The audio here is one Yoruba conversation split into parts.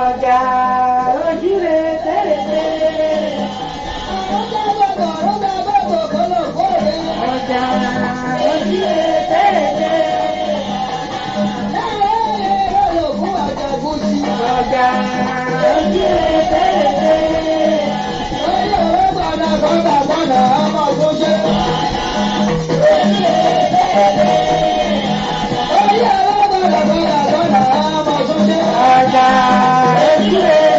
ọjà ojúre tẹ́lẹ̀. Ọjà ojúre tẹ́lẹ̀. Ọjà ojúre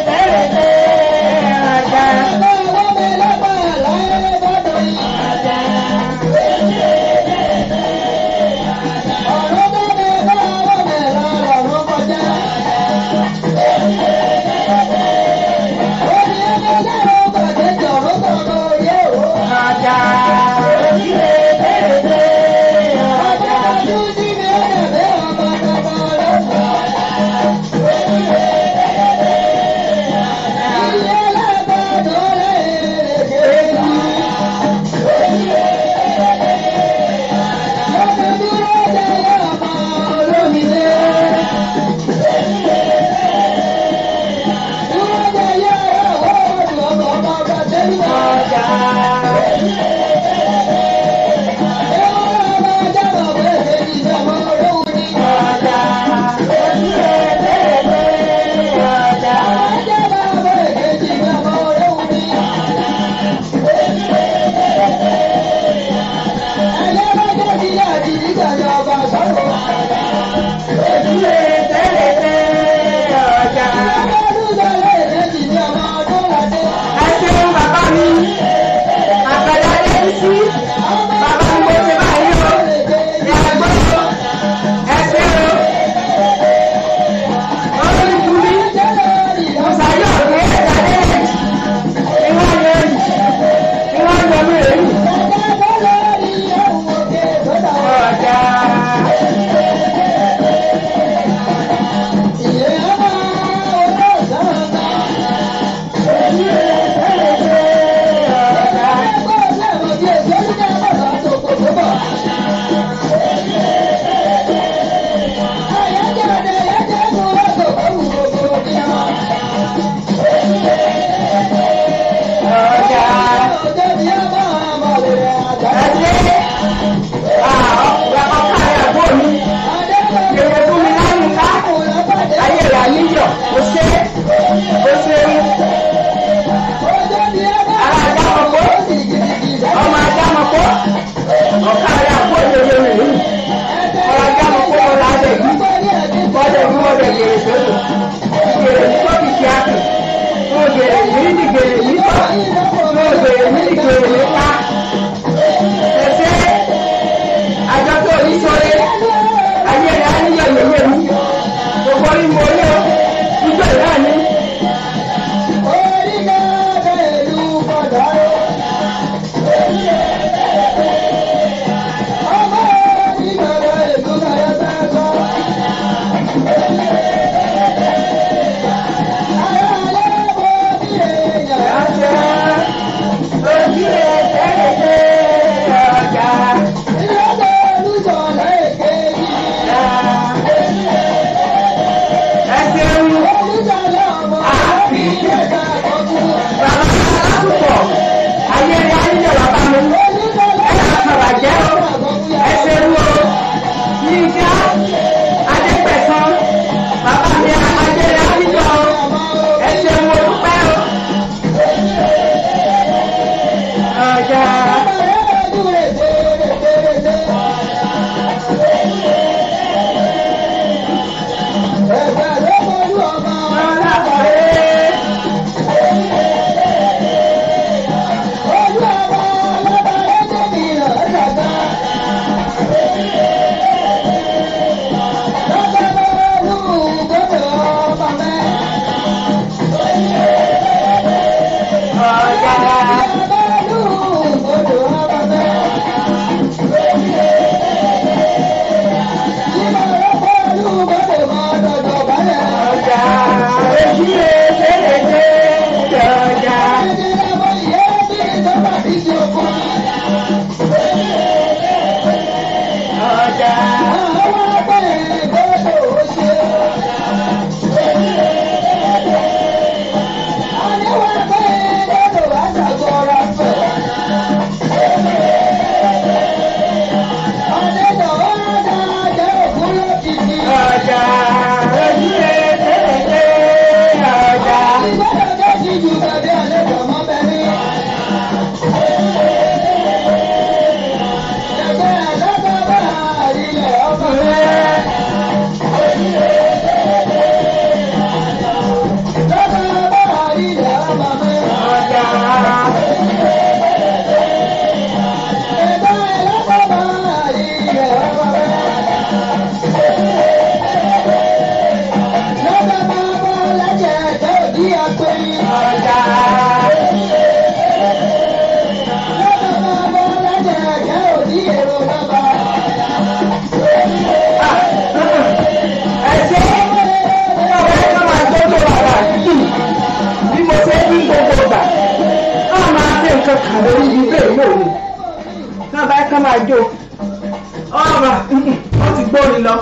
gbórin lọ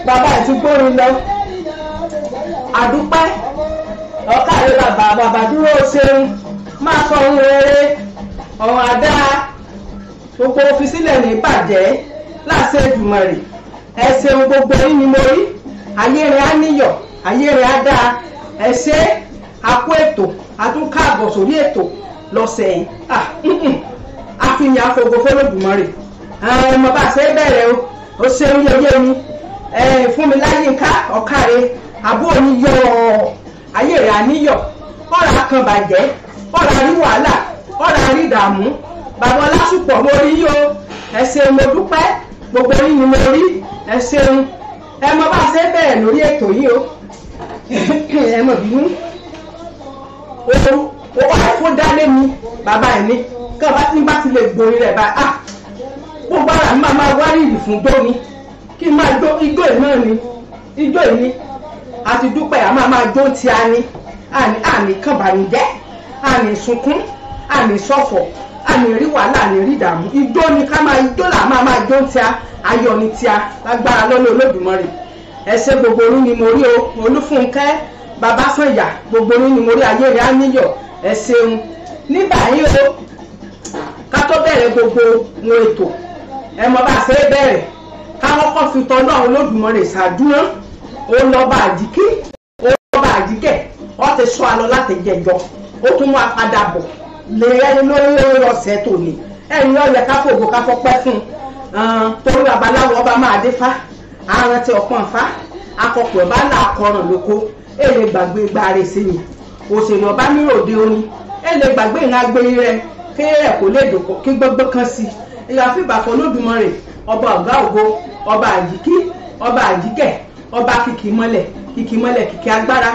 bàbá ẹ̀ ti gbórin lọ àdúpẹ́ ọ̀kàrẹ́ bàbá dúró ṣeun máa sọ ohun rere ọ̀hún àdá gbogbo fi sílẹ̀ ní ìbàjẹ́ láṣẹ Èdùmàrè ẹ ṣeun gbogbo yín ni mo rí ayé rẹ̀ á níyọ̀ ayé rẹ̀ á dáa ẹ ṣe àpò ètò àtúnkàbọ̀ sórí ètò lọ́sẹ̀ yìí àfihàn àfọ̀gọ́ fẹ́lẹ́dùmarè mo bá ṣe bẹ̀rẹ̀ o ṣeun yẹyẹ mi fún mi Láyínká ọ̀kàrẹ́ àbúrò mi yọ ayé rẹ̀ àníyọ̀ ọ̀rọ̀ akàn bàjẹ́ ọ̀rọ̀ àrí wàhálà ọ̀rọ̀ àrí ìdààmú bàbá Ọlásùpọ̀ mo rí yó ẹ ṣeun mo dúpẹ́ gbogbo yín ni mo rí ẹ ṣeun mo bá ṣe bẹ̀rẹ̀ lórí ètò yìí o ẹ mọ̀ bínú o wá fún dálé mi bàbá ẹ̀ ní kí ọba tí n bá ti lè gbòòrì rẹ̀ bá gbogbo ara mi máa wárí ìlú fún gbó ni kí n máa jó igbó ẹ̀ náà ni igbó ẹ̀ ni àti dúpẹ́ a máa jó ti a ní àní kànbànújẹ́ àní sunkún àní ṣọ̀fọ̀ àní rí wàhálà àní rí ìdààmú igbó ni ká máa igbó là máa jó ti a ayọ̀ ni ti a lágbára lọ́nà Olódùmarè ẹ ṣé gbogbo orí ni mo rí o Olúfúnkẹ́ Babásànyà gbogbo orí ni mo rí ayé rẹ̀ á níyọ̀ ẹ ṣeun nígbà yìí o ká tó bẹ̀rẹ̀ gbogbo wọn ètò mọ bá ṣe bẹ̀rẹ̀ káwọn kọ́ fi tọ́ náà Olódùmarè ṣàdúrà ó lọ́ba àjíkí ó lọ́ba àjíkẹ́ ó ti sọ àlọ́ láti jẹjọ ó tún wá padà bọ̀ lè ẹni lórí ọ̀sẹ̀ tó lè ẹni ọ̀yẹ káfògbò káfọ́pẹ́ fún torí babaláwo ọba máa dé fá àrùn ti ọ̀pọ̀n fá akọ̀pọ̀ bá là kọrùn lóko èlé gbàgbé gbàrè sí ni òṣèré ọba níròde oní èlé gbàgbé ìhàgbé rẹ kéèrè kò lè dòkó kí gbogbo kan sí ìyá fìbàfọ̀ Olódùmarè ọba ọ̀gá ògo ọba àjíkí ọba àjíkẹ́ ọba kìkì mọ́lẹ̀ kìkì agbára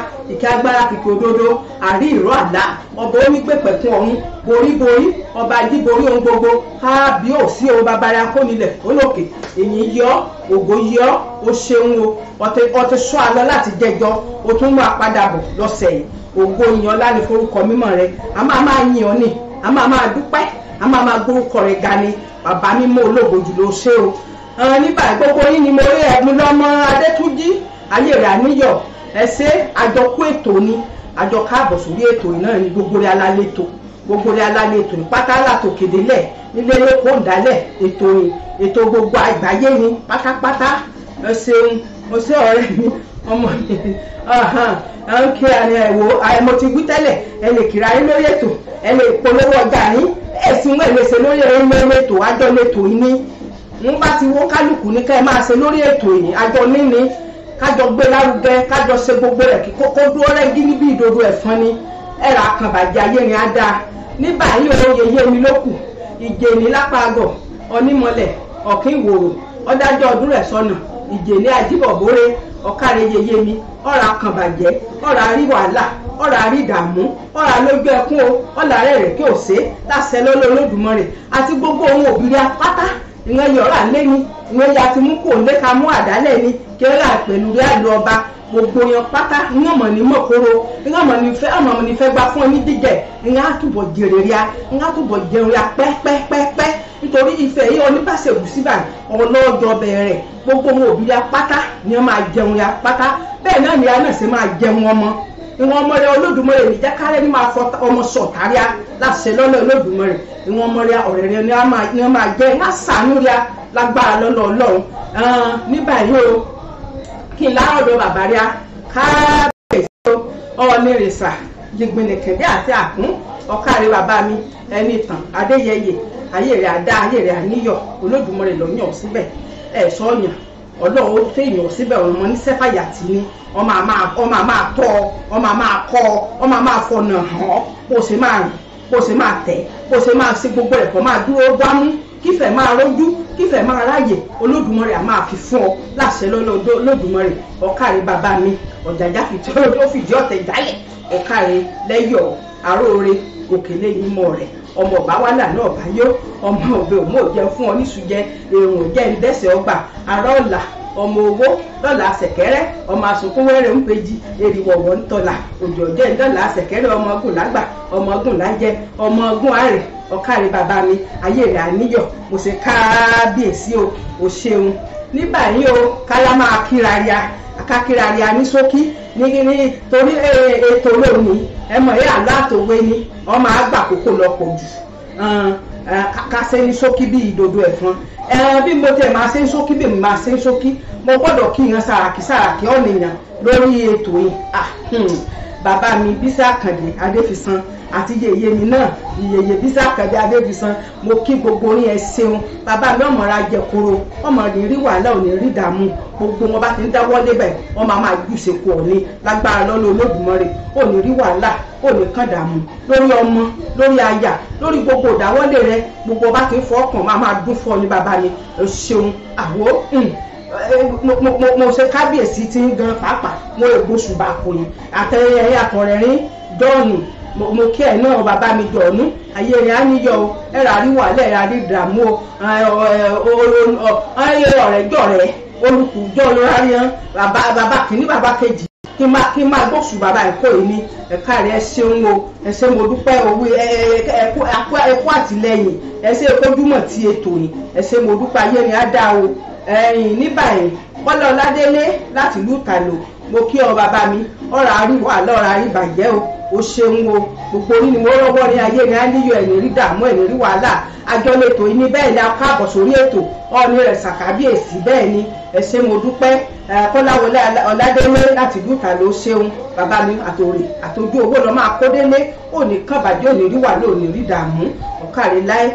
kìkì òdodo àrí ìró àlá ọba onígbèpẹ̀kun ọ̀run boríborí ọba jíborí ohun gbogbo kábíyèsí o babalẹ̀ akónilẹ̀ olókè èyí yọ ògo yọ o ṣeun o ọtí sọ àlọ láti jẹjọ o tún mú apádà bọ̀ lọ́sẹ̀ yìí ògo ìyàn láni forúkọ mímọ́ rẹ a máa yìn ọ́ ni a máa dúpẹ́ a máa gbórúkọ rẹ ga ni bàbá mímọ́ ológo jùlọ ṣe o nígbà gbogbo yín ni mo rí ẹ̀gbọ́n lọ́mọ Adétúnjí ayé rẹ̀ àníyọ̀ ẹ ṣé àjọkú ètò ni àjọ káàbọ̀ sórí ètò yìí náà ni gbogbo rẹ̀ alálẹ̀ ètò ní pátá látòkèdè lẹ̀ nílé lóko ìdálẹ̀ ètò gbogbo àgbáyé ni pátápátá ẹ ṣeun mo ṣe ọ̀rẹ́ mi ọmọ mi ń kí ẹ̀wò mo ti wí tẹ́lẹ̀ ẹ lè kíra yín lórí ètò ẹ lè polówó ọjà yín ẹ̀sìn wẹ̀ lè ṣe lórí ètò àjọ lẹ́tò yìí ní wọ́n bá ti wó kálukú ní ká ẹ máa ṣe lórí ètò yìí àjọ níní kájọ gbé lárugẹ kájọ ṣe gbogbo rẹ̀ kí kókó dúró rẹ́gí níbi ìdodo ẹ̀fọn ni ẹ̀rọ àkànbàjẹ́ ayé ni á dáa nígbà yìí ó yeye mi lókù ìjè ní lápágọ̀ onímọ̀lẹ̀ ọ̀kín ìwòrò ọ̀dájọ́ ọdún rẹ̀ sọnà ìjè ní àjíbọ̀bórè ọ̀kàrẹ̀ yeye mi ọ̀rọ̀ àkànbàjẹ́ ọ̀rọ̀ àrí wàhálà ọ̀rọ̀ àrí ìdààmú ọ̀rọ̀ àlójú ẹkún o ọ̀là rẹ̀ rẹ̀ kí ò ṣe láṣẹ lọ́lọ́ Olódùmarè àti gbogbo ohun òbírí apátá ìwọ̀n yọ̀rọ̀ àlẹ́ ni ìwọ̀n ya ti mú kò lé ka mú àdálẹ̀ ni kí ó rà pẹ̀lú rí àlọ́ ọba gbogbo yan pátá ìwọ̀n mọ̀ ní mọ̀kóró ìwọ̀n mọ̀ ní fẹ́ gbá fún ọ ní jíjẹ ìwọ̀n á túbọ̀ jèrè rí a ìwọ̀n á túbọ̀ jẹun rí a pẹ́pẹ́pẹ́pẹ́ nítorí ìfẹ́ yìí onípàṣẹ̀wù síbà ọlọ́jọ́ bẹ̀rẹ̀ gbogbo ohun òbí ya pátá ni wọ́n máa jẹun ya pátá bẹ́ẹ̀ náà ni a náà ṣe máa jẹun ọmọ ìwọ̀n ọmọ rẹ Olódùmarè ní jákàrẹ́ ní máa fọ ọmọ sọ̀tàríà láṣẹ lọ́nà Olódùmarè ìwọ̀n ọmọ rẹ ọ̀rẹ́ rẹ ni wọ́n máa jẹ́ ní àṣàánú rẹ lágbára lọ́nà Ọlọ́run ní báyìí o kí n láọ̀dọ̀ bàbá rẹ káàbẹ̀sí ọ̀nìrìnsà jìgbìnìkẹ̀dẹ́ àti àkún ọ̀kàrẹ́ bàbá mi ẹni ìtàn Adéyẹyè ayé rẹ àdá ayé rẹ àníyọ̀ Olódùmarè lọ́yàn síbẹ̀ ẹ̀ sọ́yàn Ọlọ́run ó fèèyàn síbẹ̀ ọ̀rọ̀ mọ́ ní sẹ́fàyàtì ni ọmọ àmà tọ́ ọmọ àmà kọ́ ọmọ àmà fọ̀nà hàn bó ṣe máa rìn bó ṣe máa tẹ̀ bó ṣe máa ṣe gbogbo ẹ̀kọ́ máa dúró gbámú kífẹ̀ máa rójú kífẹ̀ máa ráyè Olódùmarè à máa fi fún ọ láṣẹ lọ́lọ́dọ́ Olódùmarè ọ̀kàrẹ́ bàbá mi ọ̀jàjà fìdí ọ̀tẹ̀ jálẹ̀ ọ̀kàrẹ́ lẹ́yọ̀ àróore òkèlè ìmọ̀ rẹ̀ ọmọ ọba wàhálà náà bá yó ọmọ òbẹ òmò jẹun fún ọ níṣùjẹ èrò jẹ ìdẹsẹ ọgbà ará ọlà ọmọ owó lọ́la ṣẹ̀kẹ̀rẹ̀ ọmọ àsùnkúnwẹ́rẹ́ ń pejì èrìwọ̀wọ̀ ń tọ́la òjò jẹ́ ìdọ́là ṣẹ̀kẹ̀rẹ̀ ọmọ ọgùn lágbà ọmọ ọgùn lájẹ ọmọ ọgùn àrè ọ̀kàrẹ́ bàbá mi ayé rẹ̀ àníyọ̀ mo ṣe káábíyèsí o ṣeun ní báyìí o kálá máa kíraria akákíraria ní ṣókí ní torí ètò lónìí ẹ mọ̀ ẹ́ àlátòwé ni wọ́n máa gbà kókó lọ́pọ̀ jù kásẹ̀ ní ṣókí bí ìdodo ẹ̀fọn bí mo tẹ̀ máa ṣe ń ṣókí bí mo máa ṣe ń ṣókí mo gbọ́dọ̀ kí yan sàràkí ọ̀nìyàn lórí ètò yìí bàbá mi Bísí Àkàndé Adéfisán àti yèyé mi náà yèyé Bísí Àkàndé Adéfisán mo kí gbogbo orin ẹ ṣeun bàbá mi ọmọra jẹkoro ọmọ ní rí wàhálà ò ní rí dààmú gbogbo wọn bá ti ń dáwọ́ débẹ̀ wọn máa jù ṣekú ọ̀ní lágbára lọ́nà Olódùmarè ò ní rí wàhálà ò ní kàn dààmú lórí ọmọ lórí aya lórí gbogbo ìdáwọ́lé rẹ gbogbo bá ti ń fọ́ ọkàn máa dún fún ọ ní bàbá mi ṣeun àwo mo ṣe kábíyèsí tí ń gan pàápàá mo ègbó ṣùgbọ́n àpòyìn àtẹ̀yẹ àtọ̀rẹ̀rín dọ́ọ̀nù mo kí ẹ̀ náà bàbá mi dọ̀ọ̀nù ayé rẹ̀ á níyọ o ẹ̀rọ àríwá lẹ́ẹ̀rọ àrídàmú o ọ̀rẹ́jọ́ rẹ̀ olùkùjọ́ lọ́ráríyàn bàbá kìíní bàbá kejì kí n máa gbóṣù bàbá ẹ̀kọ́ yìí ní ẹ̀ka rẹ̀ ẹ ṣeun o ẹ ṣé mo dúpẹ́ owó ẹ̀kú àtìlẹ́yìn ẹ ṣé kójúmọ̀ tí ètò yìí ẹ ṣé mo dúpẹ́ ayé rẹ̀ á dá o ní báyìí Bọ́lá Ọládélé láti ìlú Ìtàló mo kí ọ bàbá mi ọ̀rọ̀ àríwá lọ́rọ̀ àríbàjẹ́ o ṣeun o gbogbo orí ni mo rọ́wọ́ ní ayé ní àníyọ ẹ̀ní rí dààmú ẹ̀ní rí wàhálà àjọlẹ̀tò yìí ní bẹ́ẹ̀ ni a káàbọ̀ sórí ètò ọ̀ọ́ni rẹ̀ ṣàkábíyèsí bẹ́ẹ̀ ni ẹ ṣé mo dúpẹ́ Kọ́láwọlé Ọládélé láti ìlú Ìtàló ṣeun bàbá mi àtòrè àtòjú owó lọ́ máa kó délé òní kàbàjẹ́ òní rí wàhálà òní rí dààmú ọ̀kàrẹ̀ láì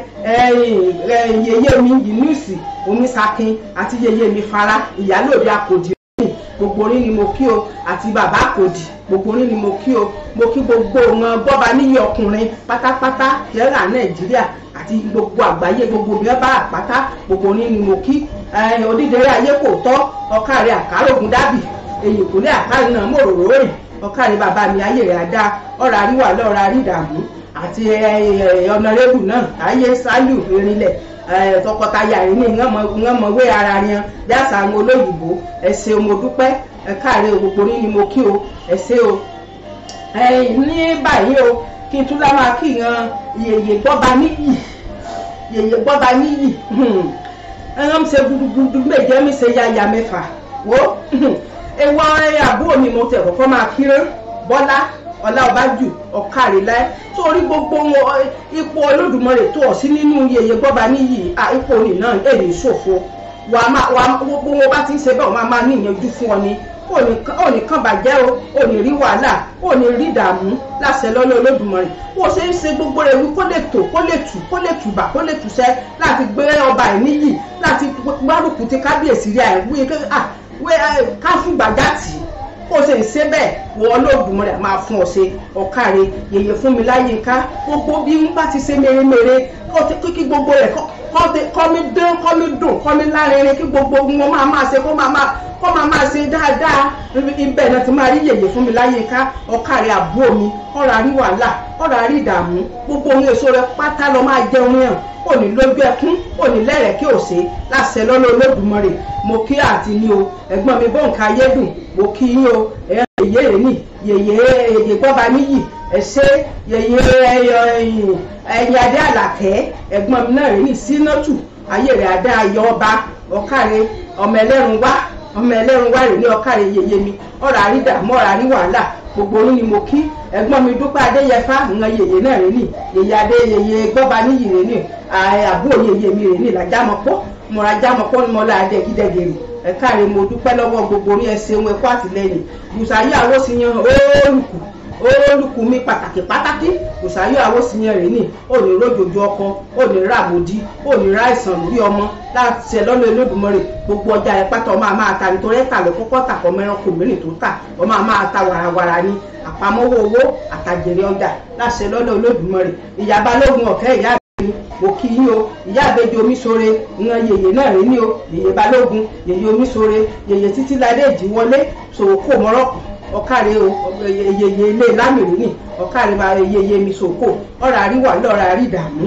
yèyé mi Yínúùsì Omisakin àti yèyé mi Fara Ìyálòde Àkòdì gbogbo orin ni mo kí o àti bàbá Àkòdì gbogbo orin ni mo kí o mo kí gbogbo wọn bọ́ba níyì ọkùnrin pátápátá yẹ́rà Nàìjíríà àti gbogbo àgbáyé gbogbo bí wọ́n bá àpáta gbogbo orin ni mo kí Odídẹrẹ́ ayé kò tọ́ ọ̀kàrẹ̀ àkàrògùn dábì èyí kò ní àkàrẹ̀ náà mòròrò rìn ọ̀kàrẹ̀ bàbá mi ayé rẹ̀ àdá ọ̀rọ̀ àríwá lọ́rọ̀ àrídàmú àti ọ̀nàrẹ́bù náà ayé sálù erinlẹ̀ tọkọtaya yìí ní ìngànmọ̀wé ara yẹn yàtọ̀ àwọn olóyìnbó ẹ ṣé mo dúpẹ́ káàárẹ̀ gbogbo ní ni mo kí o ẹ ṣé o ní báyìí o kí n tún lá máa kí yan yèyé gbọ́ba níyì ẹ̀rọ mi ṣe gudugudu méje mi ṣe yáya mẹ́fà wo ewu àbúrò mi mo tẹ̀ kọ́kọ́ máa kí Bọ́lá Ọláọbájú ọ̀kàrẹ̀lá torí gbogbo wọn ipò Olódùmarè tó ọ̀ sí nínú yèyé gbọ́ba níyì ipò òní náà èdè ìṣòfò gbogbo wọn bá ti ń ṣe bẹ́ẹ̀ wọ́n máa ní ìyànjú fún ọ ni òní kan bàjẹ́ o òní rí wàhálà òní rí ìdààmú láṣẹ lọ́lọ́ Olódùmarè bó ṣe ń ṣe gbogbo rẹ̀ wí kó lè tò kó lè tù kó lè tùbà kó lè tùṣẹ́ láti gbé ọba ẹ̀ níyì láti gbárùkù ti kábíyèsí rí àìwí ká fún gbàgátì kó o ṣe ń ṣe bẹ́ẹ̀ wọ Olódùmarè máa fún ọ ṣe ọ̀kàrẹ̀ yèyé fún mi láyé ká gbogbo bí n bá ti ṣe mèremère kí gbogbo rẹ̀ kọ́ mi dán kọ́ mi dùn kọ́ mi lárinrin kí gbogbo wọn máa ṣe kó máa ṣe dáadáa ibẹ̀ náà ti máa rí yèyé fún mi láyé ká ọ̀kàrẹ̀ àbúrò mi ọ̀rọ̀ àrí wàhálà ọ̀rọ̀ àrí ìdààmú gbogbo ohun èso rẹ̀ pátá lọ máa jẹun yàn òní lójú ẹkún òní lẹ́rẹ̀ẹ́ kí ò ṣe láṣẹ lọ́lọ́ Olódùmarè mo kí àti ní o ẹ̀gbọ́n mi Bọ́ǹkà Ayédùn mo kí yín o yèyé rẹ̀ ní yèyé gbọ́ba níyì ẹ̀ṣẹ́ yèyé ẹ̀yìn adé Àlàkẹ́ ẹ̀gbọ́n mi náà rẹ̀ ní Sínátù ayé rẹ̀ adé ayọ̀ ọba ọ̀kàrẹ̀ ọmọ ẹlẹ́run wá rẹ̀ ní ọ̀kàrẹ̀ yèyé mi ọ̀rọ̀ àrídàmú ọ̀rọ̀ àrí wàhálà gbogbo orin ni mo kí ẹ̀gbọ́n mi Dúpẹ́ Adéyẹfá ìran yèyé náà rẹ̀ ní yèyé adé yèyé gbọ́ba níyì rẹ̀ ní àbúrò yèyé mi rẹ̀ ní làjámọ́pọ́ mọ̀rájámọ́pọ́ ni mo lá adé gídẹ́gẹ̀rẹ̀ ẹ̀ka rẹ̀ mo dúpẹ́ lọ́wọ́ gbogbo orin ẹ̀ṣẹ̀ wọn ẹ̀kọ́ àtìlẹ́yìn Bùsáyọ̀ Awósìyàn olùkù mi pàtàkì Bùsáyọ̀ Awósìyàn rẹ̀ ní òní rójòjò ọkọ òní ràmòdì òní ráìsàn lórí ọmọ láti ṣe lọ́lọ́ Olódùmarè gbogbo ọjà ẹ̀ pátá ọmọ àmà ta nítorí ẹ̀ka lọ kọ́kọ́ tà kọ́ mẹ́rán kò mìíràn tó tà ọmọ àmà ta wàràwàrà ni àpamọ́wọ́ owó àtàjèrè ọjà láṣẹ lọ́lọ́ Olódùmarè ìyá Balógun ọ̀kẹ́ ìyá mo kí yín o ìyá àbẹjọ Omiṣore ìran yèyé náà rí ní o yèyé Balógun yèyé Omiṣore yèyé Títíládé Ìjíwọlé Sòwòkò mọ́rọ́kù ọ̀kàrẹ̀ o yèyé ilé lámìrí ní ọ̀kàrẹ̀ yèyé mi sòkò ọ̀rọ̀ àríwá lọ́rọ̀ àrídàmú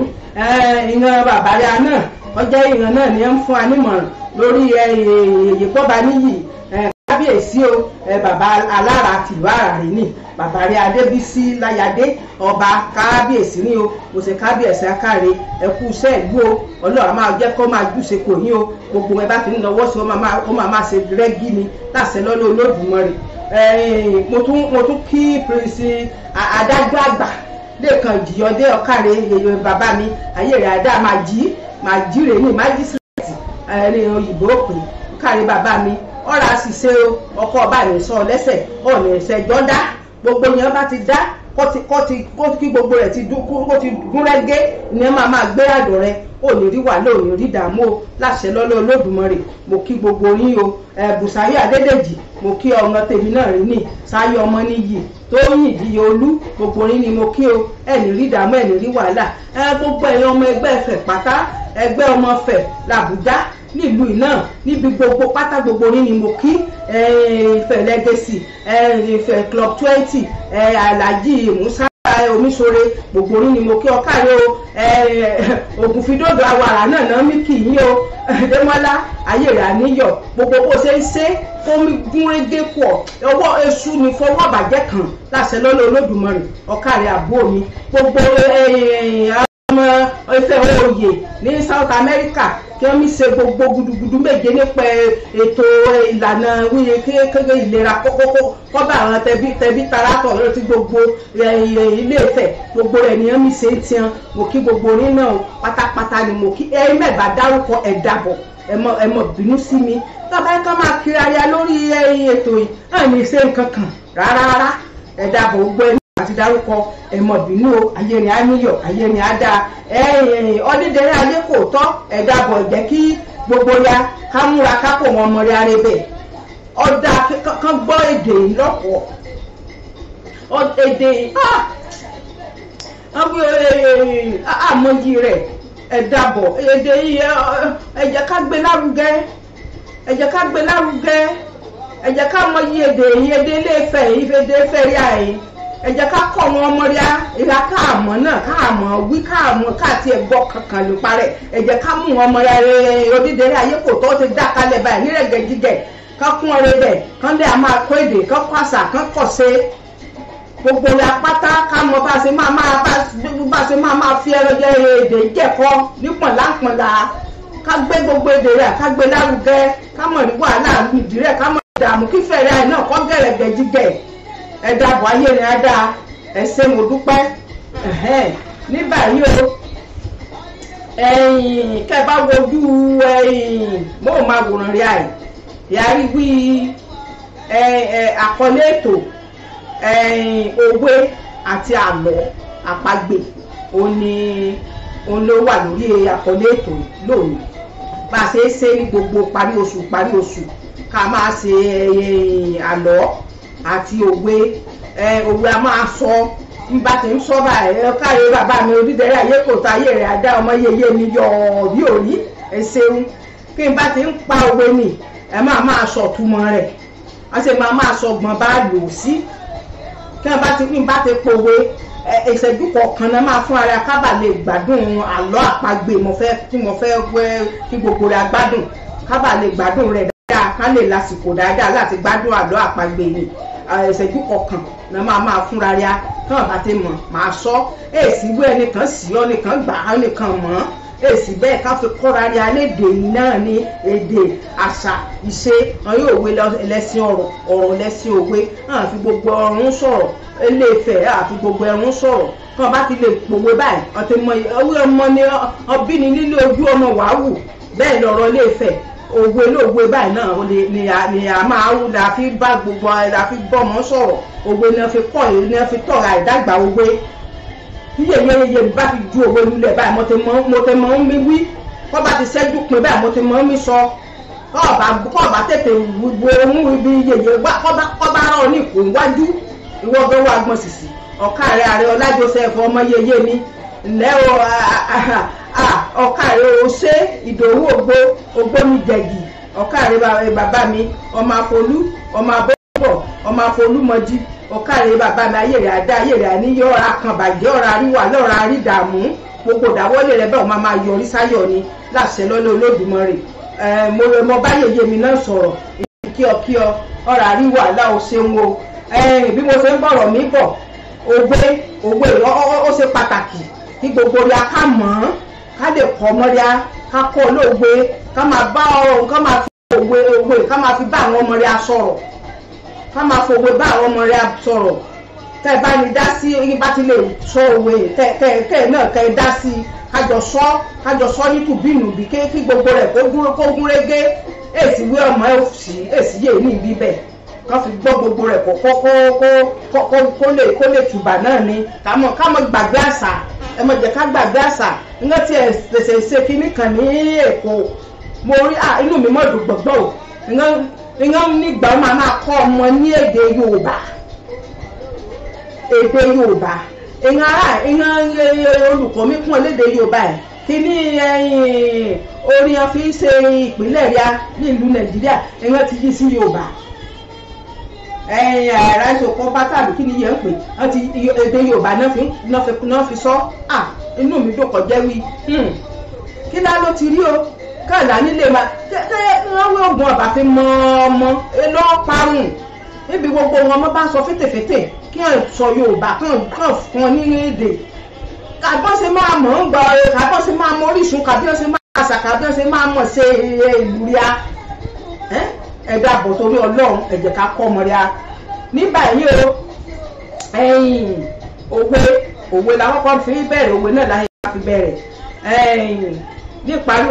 ìran bàbá rẹ̀ náà ọjọ́ ìran náà ni ń fún anímọ̀ràn lórí yèyé gbọ́ba níyì kábíyèsí o bàbá alára tìlú àràrí ni bàbá rí Adébísí Láyàdé ọba kábíyèsí ni o mo ṣe kábíyèsí akáre ẹ kú iṣẹ́ ìlú o Ọlọ́run máa jẹ́ kó máa júṣe kò yín o gbogbo ẹ bá ti ń lọ́wọ́ sí ó máa ṣe rẹ́gí ni láṣẹ lọ́lọ́ Olódùmarè. Mo tún kí pírísì adájọ́ àgbà Lékan Ìjìyọdé ọ̀kàrẹ èyí bàbá mi ayé rẹ̀ àdá máa jí rè ní májísírèètì òyìnbó pè ọ̀kàrẹ bàbá mi ọ̀rọ̀ àṣìṣe ọkọ̀ ọba rẹ̀ sọ lẹ́sẹ̀ ọ̀nà ìṣẹ́jọ́ dá gbogbo yẹn bá ti dá kí gbogbo rẹ̀ ti dún rẹ́gẹ́ ni ẹ máa gbé àdó rẹ̀ ò ní rí wàhálà ò ní rí dààmú o láṣẹ lọ́lọ́ Olódùmarè mo kí gbogbo yín o Bùsáyọ̀ Adédèjì mo kí ọmọ tèmi náà rí ní Sáyọ̀ ọmọ níyì Tóyìn Ìdíyẹ Olú gbogbo yín ni mo kí o ẹ ní rí dààmú ẹ ní rí wàhálà gbogbo ẹ̀yin ọmọ ẹgbẹ́ Ifẹ̀ pátá ẹgbẹ́ ọmọ Ifẹ̀ làbújá nílùú náà níbi gbogbo pátá gbogbo yín ni mo kí Ifẹ̀ Legacy Ifẹ̀ Club 20 Alhaji Musa Omisore gbogbo yín ni mo kí ọkàrẹ o Ògùnfidódò Awàrà náà mi kì í o Démọ́lá ayé rẹ̀ àníyọ̀ gbogbo bó ṣe ń ṣe fún mi gúnrégé pọ̀ ọwọ́ èṣù ni fọwọ́ bàjẹ́ kan láṣẹ lọ́lọ́ Olódùmarè ọkàrẹ àbó mi gbogbo ọmọ Ifẹ̀ oyè ní South America kí wọ́n mi ṣe gbogbo gudugudu méje nípa ètò ìlànà wíyẹ kékeré ìlera kókókó kọ́bà àwọn tẹbí taratọ̀ lọ́tí gbogbo Ilé Ifẹ̀ gbogbo rẹ̀ ni wọ́n mi ṣe ń tiẹn mo kí gbogbo orin náà pátápátá ni mo kí ẹ̀yin mẹ́bàá dárúkọ ẹ̀dàbọ̀ ẹ mọ̀ bínú sí mi tọ́ba ẹ̀ kàn máa kiri aya lórí ètò yìí náà ní ṣe nǹkan kan rárá ẹ̀dàbọ̀ gbogbo ẹ̀ àti dárúkọ ẹ̀mọ̀ bínú o ayé ni á níyọ̀ ayé ni á dáa ọdídẹrẹ́ ayé kò tọ́ ẹ̀dàbọ̀ jẹ́ kí gbogbo ya ká múra ká kó wọn mọ̀rẹ́ arẹ́bẹ̀ ọ̀dà kan gbọ́ èdè lọ́pọ̀ èdè àmọ́yí rẹ̀ ẹ̀dàbọ̀ èdè yìí ẹ jẹ́ ká gbé lárugẹ ẹ jẹ́ ká gbé lárugẹ ẹ jẹ́ ká mọ̀yí èdè yìí èdè Ilé Ifẹ̀ èdè Ifẹ̀ rí àyè ẹ jẹ́ ká kọ́ wọn ọmọdé ìlà káàmọ́ náà káàmọ́ wí káàmọ́ káàtì ẹ̀gbọ́ kankan ló parẹ́ ẹ jẹ́ ká mú wọn ọmọdé odídẹrẹ́ ayé kò tó ti dá kalẹ̀ báyìí nírẹ̀gẹ̀ jígẹ̀ kán kún ọrẹ bẹ̀ kán lé àmọ́ akọ èdè kán kọ́ àṣà kán kọ̀ ṣe gbogbo rẹ̀ pátá ká mọ bá ṣe máa fi ẹrọ jẹ èdè jẹ̀kọ́ nípọ̀nlápọ̀nlá ká gbé gbogbo èdè rẹ̀ ká gbé lárugẹ ká mọ̀ ní wàhálà ìdí rẹ̀ ká mọ̀ ìdààmú kí fẹ̀rẹ̀ àì náà kọ́ gẹ̀rẹ̀gẹ̀ jígẹ̀ ẹ̀dàbọ̀ ayé ni á dáa ẹ̀ṣẹ̀ mo dúpẹ́ ní báyìí o kẹ́ bá wojú mọ́ máa wòrán rí àì yàrí wí àkọlé ètò òwe àti àlọ́ àpagbè òun ló wà lórí àkọlé ètò lónìí bá a ṣe é ṣe ní gbogbo parí oṣù ká máa ṣe àlọ́ àti òwe a máa sọ nígbà tí ń sọ báyìí káyé bàbá mi odídẹrẹ́ ayé kò tó ayé rẹ̀ adá ọmọ yeye mi yọ bí òrí ẹ ṣeun kí n bá ti ń pa òwe nì ẹ máa sọ túmọ̀ rẹ̀ wọ́n sì máa sọ gbọ̀n bá lò sí kí n bá ti pòwe ìṣẹ́jú kọ̀ọ̀kan náà máa fún ara kábà lè gbádùn àlọ́ àpagbè tí mo fẹ́ wẹ́ kí gbogbo rẹ̀ gbádùn kábà lè gbádùn rẹ̀ dáadáa ká lè lásìkò dáadáa láti gbádùn àlọ́ àpagbè ni ìṣẹ́jú kọ̀ọ̀kan náà máa fúnra rẹ̀ kán bá ti mọ̀ máa sọ èsì wẹ́ ẹnìkan sí ọ nìkan gbà á nìkan mọ̀ èsì bẹ́ẹ̀ ká fi kọ́ra rẹ̀ alédè náà ní èdè àṣà ìṣe wọn yóò wé lẹ́sìn ọ̀rọ̀ lẹ́sìn òwe hàn fi gbogbo ọ̀run sọ̀rọ̀ Ilé Ifẹ̀ àfi gbogbo ẹ̀rún sọ̀rọ̀ kán bá ti lè pòwe báyìí ọtí mọ owó ọmọ ni ọbí ni nílé ojú ọmọ wàáwù bẹ́ẹ̀ lọ̀rọ̀ Ilé Ifẹ̀ òwe lóòwe báyìí náà ni a máa wù la fi bá gbogbo la fi bọ́mọ sọ̀rọ̀ òwe ni wọ́n fi kọ́ ẹ̀ ni wọ́n fi tọ̀ra ìdàgbà òwe yíyẹ bá fi ju òwe lulẹ̀ báyìí mo ti mọ̀ ń mi wí kọ́ bá ti ṣẹ́jú pin báyìí mo ti mọ̀ ń mi sọ kọ́ bá tètè wo ohun ibi yẹyẹ kọ́ bá rán ọ ní ìkó wájú ìwọ gan wà gbọ́n sìsì ọ̀ká rẹ̀ ààrẹ Ọlá Joseph ọmọ yeye mi ǹlẹ́ ọ̀ká rẹ̀ Òṣé Ìdòwú Ògbómi Jẹ̀gì ọ̀ká rẹ̀ bàbá mi ọmọ Àfolú ọmọ Abọ́bọ̀ ọmọ Àfolúmọjí ọ̀ká rẹ̀ bàbá mi ayé rẹ̀ àdá ayé rẹ̀ àníyọ́ ọ̀rá kan bàjẹ́ ọ̀rá àríwá lọ́ọ̀rá àrídààmú gbogbo ìdáwọ́lé rẹ̀ bẹ́ẹ̀ máa yọrí sáyọ̀ ni láṣẹ lọ́lọ́ Olódùmarè mo bá yeye mi náà sọ̀rọ̀ kí ọ ọ̀rọ̀ àríwá àlá ò ṣeun o bí mo ṣe ń bọ̀rọ̀ mi bọ̀ òwe ó ṣe pàtàkì kí gbogbo ya ká mọ̀ ọ́n ká lè kọ́ mọ́ríà ká kọ́ olóògbé ká máa bá ọ̀rọ̀ ká máa fi òwe ká máa fi bá àwọn ọmọ rẹ̀ sọ̀rọ̀ ká máa fòwe bá àwọn ọmọ rẹ̀ sọ̀rọ̀ tẹ́ ẹ bá ní dá sí yín bá ti lè sọ òwe tẹ́ náà kẹ́ ẹ dá sí kájọ sọ ní tùbínùbí kí gbogbo rẹ̀ kó gún régé èsì wí ọmọ èsì yé ní ibi bẹ́ẹ̀ kán fi gbọ́ gbogbo rẹ̀ kó lè tùbà náà ni ká mọ̀ gbàgbé àṣà ẹ mọ̀ jẹ́ ká gbàgbé àṣà nígbà tí ẹ tẹ̀sẹ̀ ṣe kinní kan ní Èkó mo rí inú mi mọ̀ dùn gbọ̀gbọ̀ o ìyẹn nígbà máa kọ́ ọmọ ní èdè Yorùbá ìyẹn olùkọ́ mi kún lédè Yorùbá ẹ̀ kíní orin fi ṣe ìpínlẹ̀ ríà nílùú Nàìjíríà ìyẹn ti yí sí Yorùbá ara ìṣòkan pátálù kí ni yẹn ń pè wọ́n ti èdè Yorùbá náà fi sọ inú mi dùn kọjá wí kí lá ló ti rí o káàlà nílé ma wọ́n wé oògùn ọ̀bà fi mọ ọmọ lọ́ parun níbi gbogbo wọn mọ́ bá ń sọ fètèfètè kí wọ́n sọ Yorùbá kàn fún ọ nínú èdè kàbọ́n ṣe máa mọ̀ ń gbọ́ kàbọ́n ṣe máa mọ orísun kàbọ́n ṣe máa ṣàkàbọ́n ṣe máa mọ̀ ṣe ìlú ríà ẹ̀dá àbọ̀ torí Ọlọ́run ẹ jẹ́ ká kọ́ ọmọ ríà nígbà yìí o òwe làwọn kan fi bẹ̀rẹ̀ òwe náà láyé ká fi bẹ̀rẹ̀ ní parí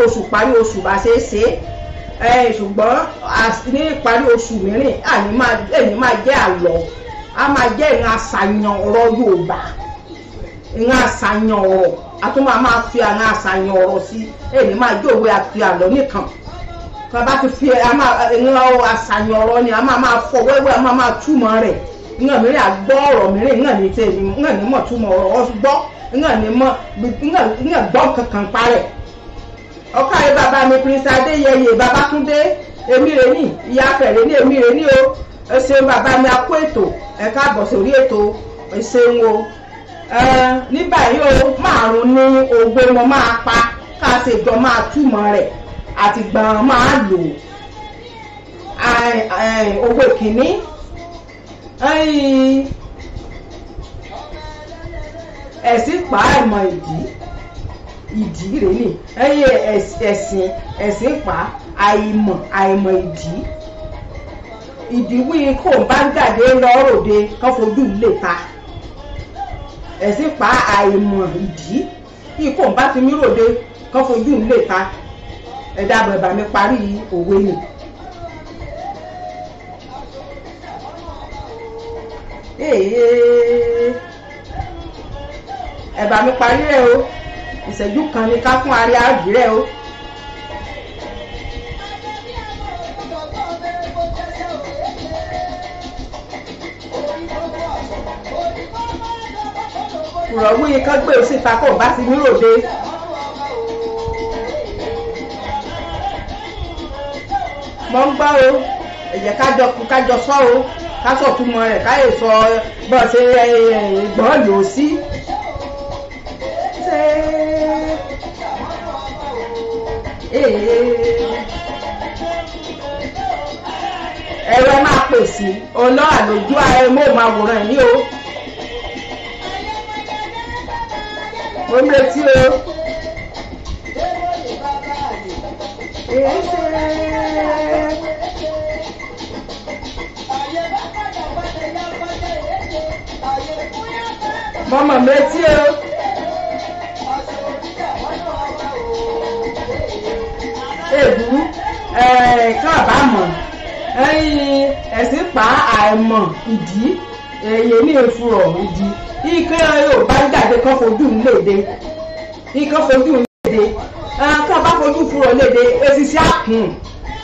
oṣù bá ṣe é ṣe ṣùgbọ́n ní ìparí oṣù mìíràn ẹ̀yìn máa jẹ́ àlọ́ a máa jẹ́ ìran àṣàyàn ọ̀rọ̀ Yorùbá ìran àṣàyàn ọ̀rọ̀ àtúmọ̀ máa fi àwọn àṣàyàn ọ̀rọ̀ sí ẹ̀yìn máa jẹ́ òwe àti àlọ́ nìkan tí wọ́n bá ti fi ìran àṣàyàn ọ̀rọ̀ ni a máa fọ wẹ́wẹ́ a máa túmọ̀ rẹ̀ ìran mìíràn àgbọ́ ọ̀rọ̀ mìíràn ìran ní tẹ̀ ìran ní mọ̀ túmọ̀ ọ̀rọ̀ gbọ́ ìran gbọ́ kankan parẹ́ ọkọ ayé bàbá mi Prince Adéyẹyè Babátúndé èmi rè ní ìyá fẹ̀rẹ̀ ní èmi rè ní o ẹ ṣeun bàbá mi a kó ètò ẹ káàbọ̀ sórí ètò ẹ ṣeun o ní báyìí o márùn ní ògbé wọn máa pa ká ṣe jọ máa túmọ̀ rẹ̀ àti gbọ̀n máa lò ògbé kìíní ẹ̀sìn pa ẹ̀mọ̀ ìdí rẹ̀ ní ẹ̀sìn pa àìmọ̀ ìdí wí kò bá ń jáde lọ́ròde kán fojú lè ta ẹ̀sìn pa àìmọ̀ ìdí kí kò bá ti mí ròde kán fojú lè ta ẹ̀dá bàbá mi parí òwe ni. ẹ̀bà mi parí rẹ̀ o ìṣẹ́jú kan ní ká fún àrí àgbìrẹ́ o. ìrọ̀wú yìí kan gbé síta kó bá ti níròde. mo ń gbọ́ o ẹ̀jẹ̀ kájọ sọ o ká sọ̀túnmọ̀ rẹ̀ káyè sọ bọ́ ṣe ìgbọ́n lò sí. ẹ̀rọ máa pèsè ọ̀nà àlòjú amóhùnmáwòrán yìí o mo ń retí o mọ́mọ́ mi retí o. èbú káàbámọ̀ ẹ̀sìn pa àìmọ̀ ìdí èyí ní ìfurọ̀ ìdí ike Yorùbá jáde kan fojú léde ikán fojú léde kán bá fojú furọ̀ léde èsì sí àkùn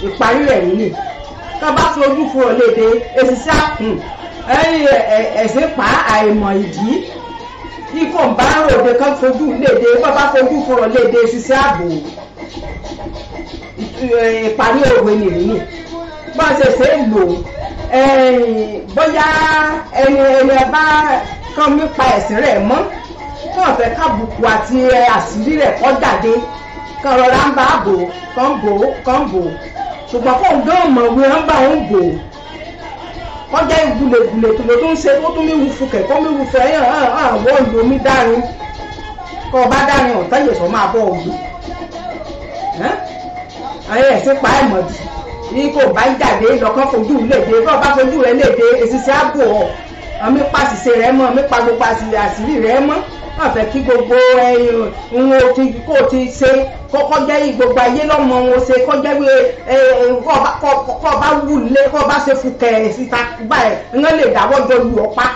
ìparí rẹ̀ nìyí kán bá fojú furọ̀ léde èsì sí àkùn ẹ̀sìn pa àìmọ̀ ìdí ikọ̀ bá ròde kan fojú léde kán bá fojú furọ̀ léde èsì sí ààbò ìparí òwe nìyí bá a ṣe lò bóyá ẹni bá kàn mí pa ẹ̀sìn rẹ̀ mọ́ kàn fẹ́ kábùkù àti àṣírí rẹ̀ kọ́ jáde kàn rọra ń bá bò kàn bò ṣùgbọ́n kó ń gán mọ̀wé ń bá òun bò kọjá ìgbùlẹ̀gbùlẹ̀ tó ló tún ṣe tó tún míwu fukẹ̀ kó míwu fẹ́ àwọ̀ ìlómi dárin kọ́ ọba dárin ọ̀tá ìyẹ̀sọ̀ máa bọ̀ ògbó ayé ẹ̀sìn pa ẹ̀mọ̀dì ní kò bá jáde lọ́kàn fojú léde kó ọba fojú rẹ̀ léde èsìsẹ́ àbò ọ̀ àmì pàṣìṣe rẹ̀ mọ́ àmì pa gbogbo àṣírí rẹ̀ mọ́ wọ́n fẹ́ kí gbogbo ohun kó o ti ṣe kọ́kọ́ jẹ́ gbogbo ayé lọ́mọ wọn ṣe kọ́ jẹ́ pé kọ́ ọba wúlé kọ́ ọba ṣe fukẹ̀ síta báyìí ń lè dáwọ́ jọ lu ọ̀pá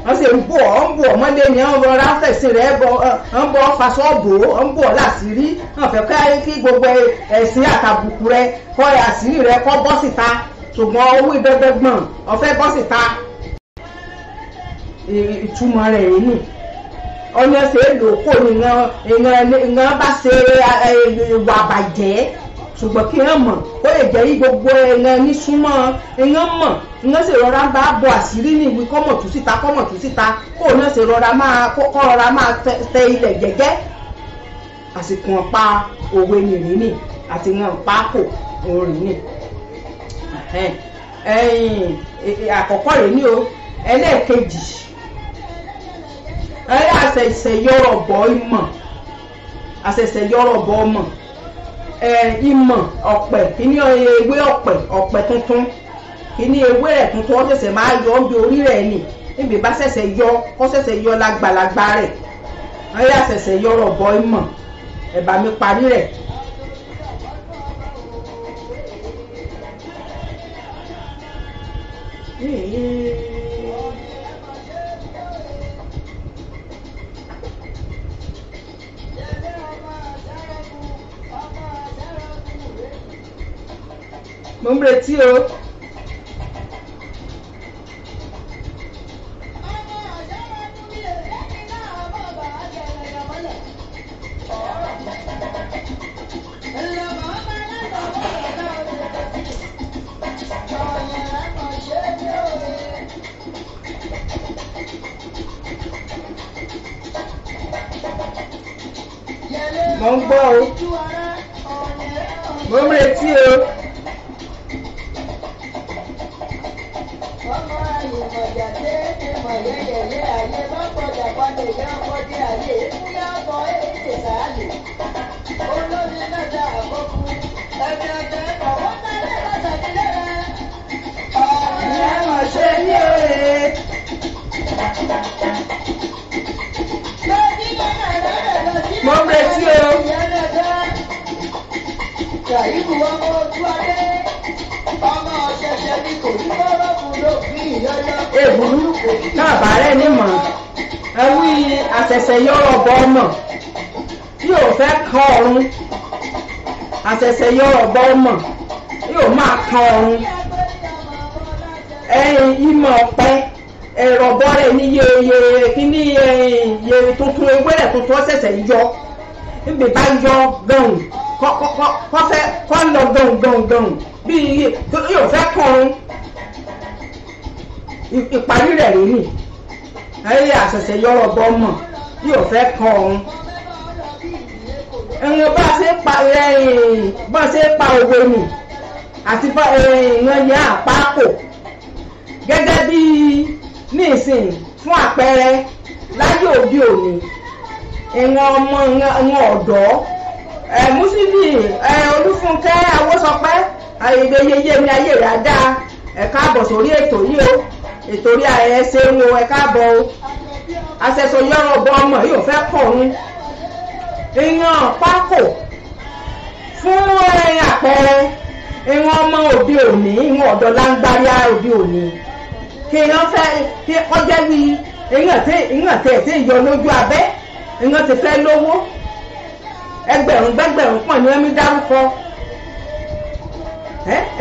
wọ́n sì ń bọ̀ ọmọdé ni wọ́n rọra fẹ̀sìn rẹ̀ ń bọ̀ fasọ́ọ̀bù ń bọ̀ láṣìírí wọ́n fẹ́ kí gbogbo ẹ̀sìn àtàbùkù rẹ̀ kọ́ àṣírí rẹ̀ kọ́ bọ́ síta ṣùgbọ́n owó ìdọ́gbọ̀n ọ̀fẹ́ bọ́ síta ìtumọ̀ rẹ̀ yìí nì ọ̀nà ṣe é lò kó ìran bá ṣe ìwà àbàjẹ́ ṣùgbọ́n kí wọ́n mọ̀ kó lè jẹ́ yí gbogbo ẹ̀ràn ní súnmọ́ ẹ̀ràn mọ̀ ìran ṣe rọra bá bọ àṣírí ní ìwé kọ́mọ̀ tú síta kó náà ṣe rọra máa tẹ ilẹ̀ gẹ́gẹ́ àsìkò ọ̀pá òwe nìrìn nì àti ìran ọ̀pá kò òrìn nì àkọ́kọ́ rẹ̀ ní o ẹlẹ́ẹ̀kejì àṣẹ̀ṣẹ̀ yọrọ̀ bọ́ ọmọ ìmọ̀ ọ̀pẹ kíní ewé ọ̀pẹ tuntun kíní ewé rẹ̀ tuntun wọ́n ṣẹ̀ṣẹ̀ máa yọ bí orí rẹ̀ nì níbi bá ṣẹ̀ṣẹ̀ yọ kọ́ ṣẹ̀ṣẹ̀ yọ lágbàlagbà rẹ̀ àṣẹ̀ṣẹ̀ yọrọ̀ bọ́ ìmọ̀ ẹ̀bà mi parí rẹ̀. Mo ń retí o. Mo ń gbọ́ o. Mo ń retí o. Mo ń retí o. Èbúrú náà bàárẹ̀ ní mọ̀ ẹwí àṣẹ̀ṣẹ̀ yọrọ̀ bọ́ ọmọ yóò fẹ́ kan ọ̀run àṣẹ̀ṣẹ̀ yọrọ̀ bọ́ ọmọ yóò máa kan ọ̀run ìmọ̀ ọ̀pẹ ẹ̀rọ bọ́rẹ̀ ní yeye kíní yeye tuntun ewé rẹ̀ tuntun ọ̀ṣẹ̀ṣẹ̀ yọ níbi bá yọ gan kọ́ lọ gan bí yóò fẹ́ kan ọ̀run ìparí rẹ̀ rí nì ayé àṣẹ̀ṣẹ̀ yọrọ̀ bọ́ ọmọ yóò fẹ́ kan ọ̀run ẹ̀rọ bá ṣe pa òwe nì àti ìran yẹn àpapọ̀ gẹ́gẹ́ bí nísìn fún àpẹẹrẹ láyé òde òní ìran ọmọ ìran ọ̀dọ́ Musili Olúfúnkẹ́ Awósọpẹ́ ayẹyẹ mi ayé rẹ̀ dá ẹ káàbọ̀ sórí ètò yìí o ètò orí ayẹyẹ ṣe ń wo ẹ káàbọ̀ o àṣẹṣọ yọrọ bọ ọmọ yóò fẹ́ kọ̀ọ̀run ìran pákó fún àpẹẹrẹ ìran ọmọ òde òní ìran ọ̀dọ́ láńgbáríà òde òní kí ìran fẹ́ kí ọjọ́ bí ìran tẹ̀ tí ìyọ lójú abẹ́ ìran ti fẹ́ lówó ẹgbẹ̀rún pọ̀ ní ẹ̀mí dárúkọ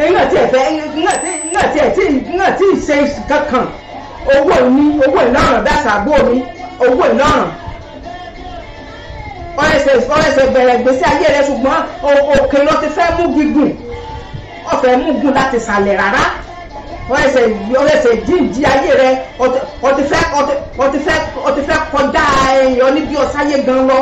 ìran tí ṣe kankan owó ìlọ́run dàṣàgbó mi owó ìlọ́run ọ̀rẹ́sẹ̀ bẹ̀rẹ̀ gbèsè ayé rẹ̀ ṣùgbọ́n òkè ló ti fẹ́ mú gígùn ọ̀fẹ́ mú gùn láti sàlẹ̀ rárá ọ̀rẹ́sẹ̀ díndí ayé rẹ̀ ó ti fẹ́ kọjá ẹ̀yọ́ níbi ọ̀sáyé gan lọ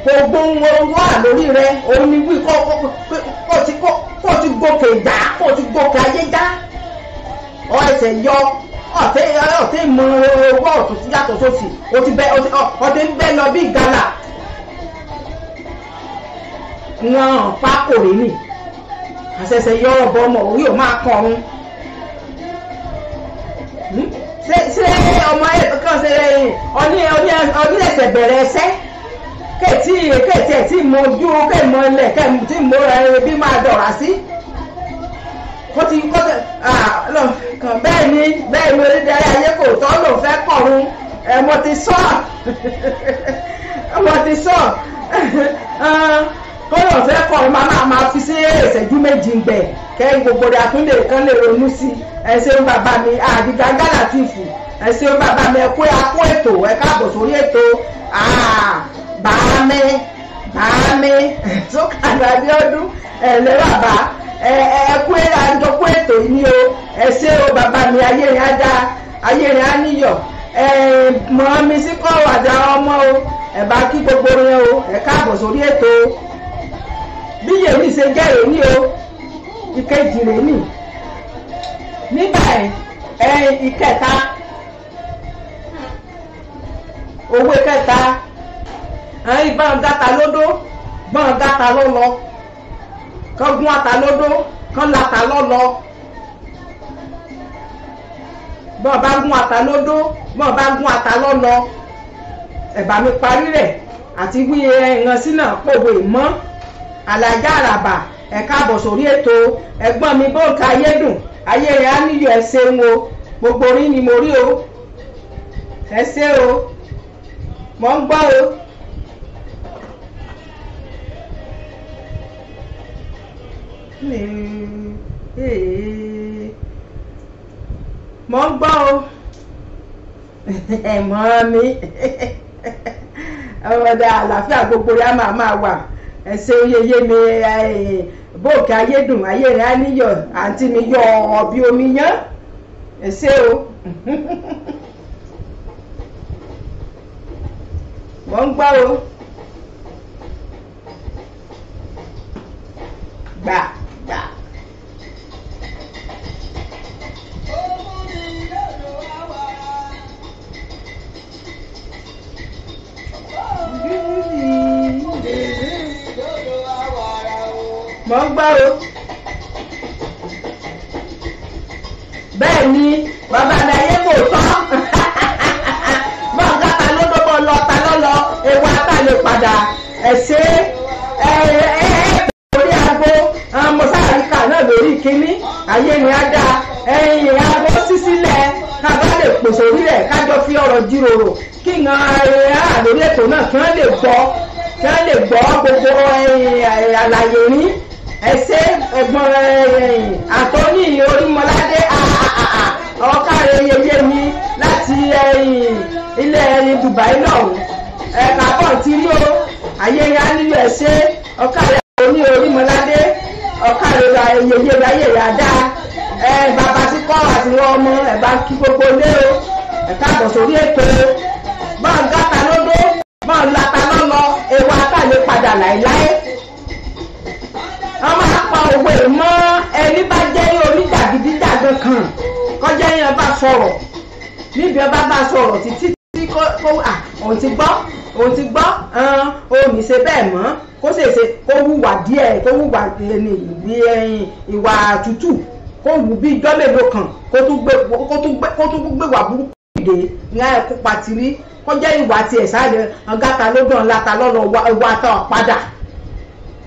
gbogbo ohun wà lórí rẹ òun ni wí kó ti gòkè já kó ti gòkè ayé já ọ ẹsẹ̀ yọ ọ̀tẹ̀ mọ owó ọ̀tún tí yàtọ̀ sósì ọtí ń bẹ́ lọ bí ìgalà wọn pákòrè nì àṣẹ̀ṣẹ̀ yọ ọ̀bọ ọmọ orí ò máa kọrun ṣé ọmọ ẹ̀ kan ṣe ọní ẹsẹ̀ bẹ̀rẹ̀ ẹsẹ̀ kẹ̀tì ẹ̀ tí mo ojú kẹ̀mọ ilẹ̀ kẹ̀tì mo bí máa dọ̀rà sí bẹ́ẹ̀ ni onídàárí ayé kò tọ́ ló fẹ́ kọ̀run mo ti sọ kọ́lọ̀ fẹ́ kọ̀run máa fi sí ìṣẹ́jú méjì ń gbẹ̀ kẹ́yìn gbogbo rẹ̀ àtúndè kan lè ronú sí ẹ ṣeun bàbá mi àdìgá gálàtìfù ẹ ṣeun bàbá mi ẹ kó ètò ẹ káàbọ̀ sórí ètò bàámi Sókànmí Abíọ́dún ẹ̀lẹ́ bàbá ẹ̀kú àjọkú ètò yìí ni o ẹ ṣé o bàbá mi ayé rẹ̀ á dá ayé rẹ̀ á níyọ̀ mọ̀ mi sí kọ́ àdá ọmọ o ẹ̀ bá kí gbogbo rẹ̀ o ẹ káàbọ̀ sórí ètò bí yèmí ṣe jẹ́ èní o ìkejì rẹ̀ nì nígbà ìkẹta owó kẹta ìbọn gàtà lódó bọ́n gàtà lọ́lọ́ kán gún ata lódó kán lata lọ́lọ́ bọ́n bá gún ata lódó bọ́n bá gún ata lọ́lọ́ ẹ̀bà mi parí rẹ̀ àti wí ẹ̀ràn sínà pòwe mọ́ Àlàjá Àràbà ẹ káàbọ̀ sórí ètò ẹ̀gbọ́n mi Bóǹkà Ayédùn ayé rẹ̀ á níyọ̀ ẹ ṣeun o gbogbo orí ni mo rí o ẹ ṣé o mò ń gbọ́ o. Mò ń gbọ́ o mọ́ mi ọmọdé àlàáfíà gbogbo rẹ̀ á máa wà ẹsẹ̀ oyeye mi Bóǹkà Ayédùn ayé rẹ̀ á níyọ̀ àǹtí mi yọ ọ̀bí omi yán ẹsẹ̀ o mò ń gbọ́ o gbà. Mò ń gbọ́ o bẹ́ẹ̀ ni bàbá àdáyé kò tọ́ bọ́n gàtà lódó bọ́ lọ ta lọ́lọ́ ewu ata lè padà ẹ̀ṣẹ́ orí aago mọ̀sáàríkà náà lórí kínní ayé ni á dá ẹ̀yìn aago sísílẹ̀ ká bá lè pèsè orí rẹ̀ kájọ fi ọ̀rọ̀ jíròrò kí n lórí ètò náà kí wọ́n lè gbọ́ gbogbo àlàyé ní ẹsẹ̀ ẹ̀gbọ́n Àtọ́ní Orímọládé ọ̀kàrẹ̀ yeye mi láti ilẹ̀ Dubai náà ẹ̀ka pọ̀ ti rí o ayé rẹ̀ á nílò ẹ̀ṣẹ́ ọ̀kàrẹ̀ Àtọ́ní Orímọládé ọ̀kàrẹ̀ yeye ayé rẹ̀ á dá bàbá tí kọ́ àti wọn ọmọ ẹ̀bá kí gbogbo lé o ẹ̀ka àbọ̀ sórí ètò bọ́ọ̀ gàtà lódó bọ́ọ̀ lata lọ́lọ́ ewu àtàlẹ́ padà láéláé wọ́n máa pa òwe mọ́ ẹni bá jẹ́ oníjàgídíjàgan kan kọjá yẹn bá sọ̀rọ̀ níbi ọba bá sọ̀rọ̀ títí kó òun ti gbọ́ òun ní ṣe bẹ́ẹ̀ mọ́ kó ṣèṣe kó wùwà díẹ̀ kó wùwà ìwà tútù kó wù bí ijọ́ mélòó kan kó tún gbé wà burúkú ìdè ńlá ẹ̀kú patiri kọjá ìwà tiẹ̀ sáré ọ̀gá lódò ńlá ta lọ́nà ìwà àtọ̀ padà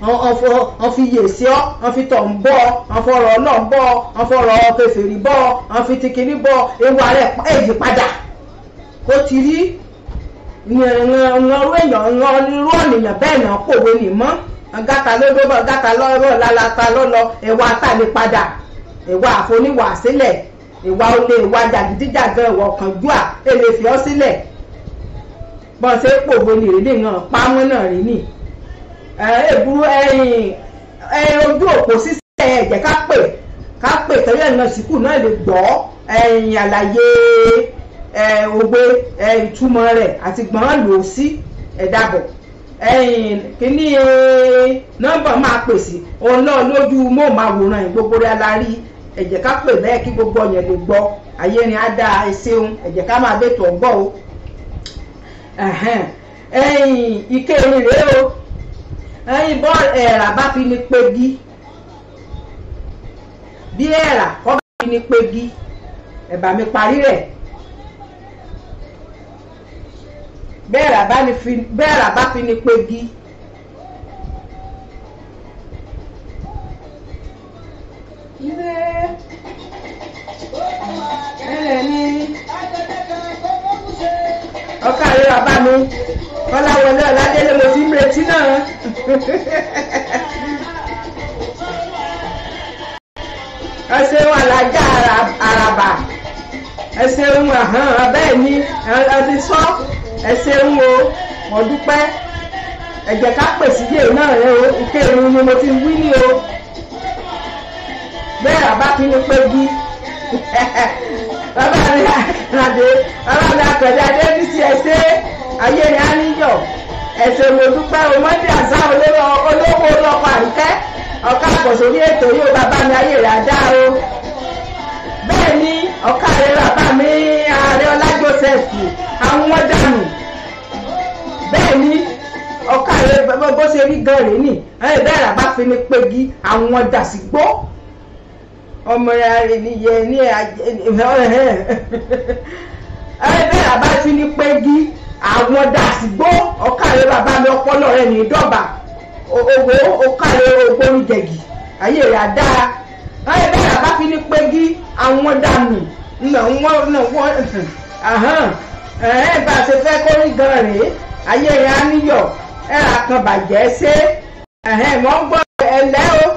wọ́n fi yèsí ọ́ wọ́n fi tọ̀ ń bọ́ wọ́n fọ̀rọ̀ náà bọ́ wọ́n fọ̀rọ̀ kẹfìrí bọ́ wọ́n fi tìkìní bọ́ ewu rẹ̀ èyí padà ó ti rí irú ọ̀nìyàn bẹ́ẹ̀ náà pòwe nì mọ́ gàtà lódó bọ́ gàtà lọ́rọ̀ lálátà lọ́lọ́ ẹ̀wà àtàlẹ́ padà ẹ̀wà àfoníwà sílẹ̀ ìwà olè ìwà jàgídíjàgan ìwà ọ̀kánjúà èlè fi ọ́ sílẹ̀ bọ́n ṣe pòwe nì rí nìyàn pamọ́ náà rí nì èbúrú ojú òpó sísẹ ẹ̀jẹ̀ ká pè tẹ́lẹ̀ náà síkù náà lè gbọ́ àlàyé òwe ìtumọ̀ rẹ̀ àti gbọ́n lò ó sí ẹ̀dàbọ̀ kíní nọ́mbà máa pèsè òun náà lójú móhùnmáwòrán yìí gbogbo rẹ̀ la rí ẹ jẹ́ ká pè bẹ́ẹ̀ kí gbogbo yẹn lè gbọ́ ayé ni á dá ẹ ṣeun ẹ jẹ́ ká máa bẹ́ẹ̀ tó ń gbọ́ o ìkẹrin rèé o bọ́ ẹ̀rà bá fi ní pegi bí ẹ̀rà kọ́ bá fi ní pegi ẹ̀bà mi parí rẹ̀ bẹ́ẹ̀rà bá fi ní pegi ọkà rẹ̀ bàbá mi Kọ́láwọlé Ọládélé mo ti ń retí náà ẹsẹ̀ wà lájà àràbà ẹsẹ̀ ń bẹ́ẹ̀ ni ẹ ti sọ ẹsẹ̀ ń wo mo dúpẹ́ ẹ jẹ́ ká pèsè díẹ̀ náà rẹ o ìkẹrin ni mo ti wí ní o bẹ́ẹ̀ bàbá fi ní pegi bàbá mi Àkàndé Adébísí ẹsẹ̀ ayé ni á níyọ̀ ẹsẹ̀ mo dúpẹ́ o mọ́tì àṣà olówó ọlọ́pàá àríkẹ́ ọ̀ká àbọ̀sórí ètò yóò bàbá mi ayé rẹ̀ dá o bẹ́ẹ̀ ni ọ̀ká rẹ̀ bàbá mi Ààrẹ Ọlá Joseph àwọn dànù bẹ́ẹ̀ ni ọ̀ká rẹ̀ bó ṣe rí gan rèé nì bẹ́ẹ̀ rà bá fi ní pegi àwọn dàsígbó ọmọ rẹ̀ nìyẹn ní bẹ́ẹ̀ rà bá fi ní pegi àwọn dàsígbó ọ̀ká rẹ̀ bàbá mi ọpọlọ rẹ̀ ní dọ́bà owó ọkàlẹ̀ ògbóríjẹ̀gì ayé rẹ̀ dáa ayé bẹ́ẹ̀ bá fi ní pegi àwọn dànù bá a ṣe fẹ́ kó rí gan rèé ayé rẹ̀ á níyọ̀ ẹ̀rà kan bàjẹ́ ṣe wọ́n gbọ́ ẹ̀lẹ́ o.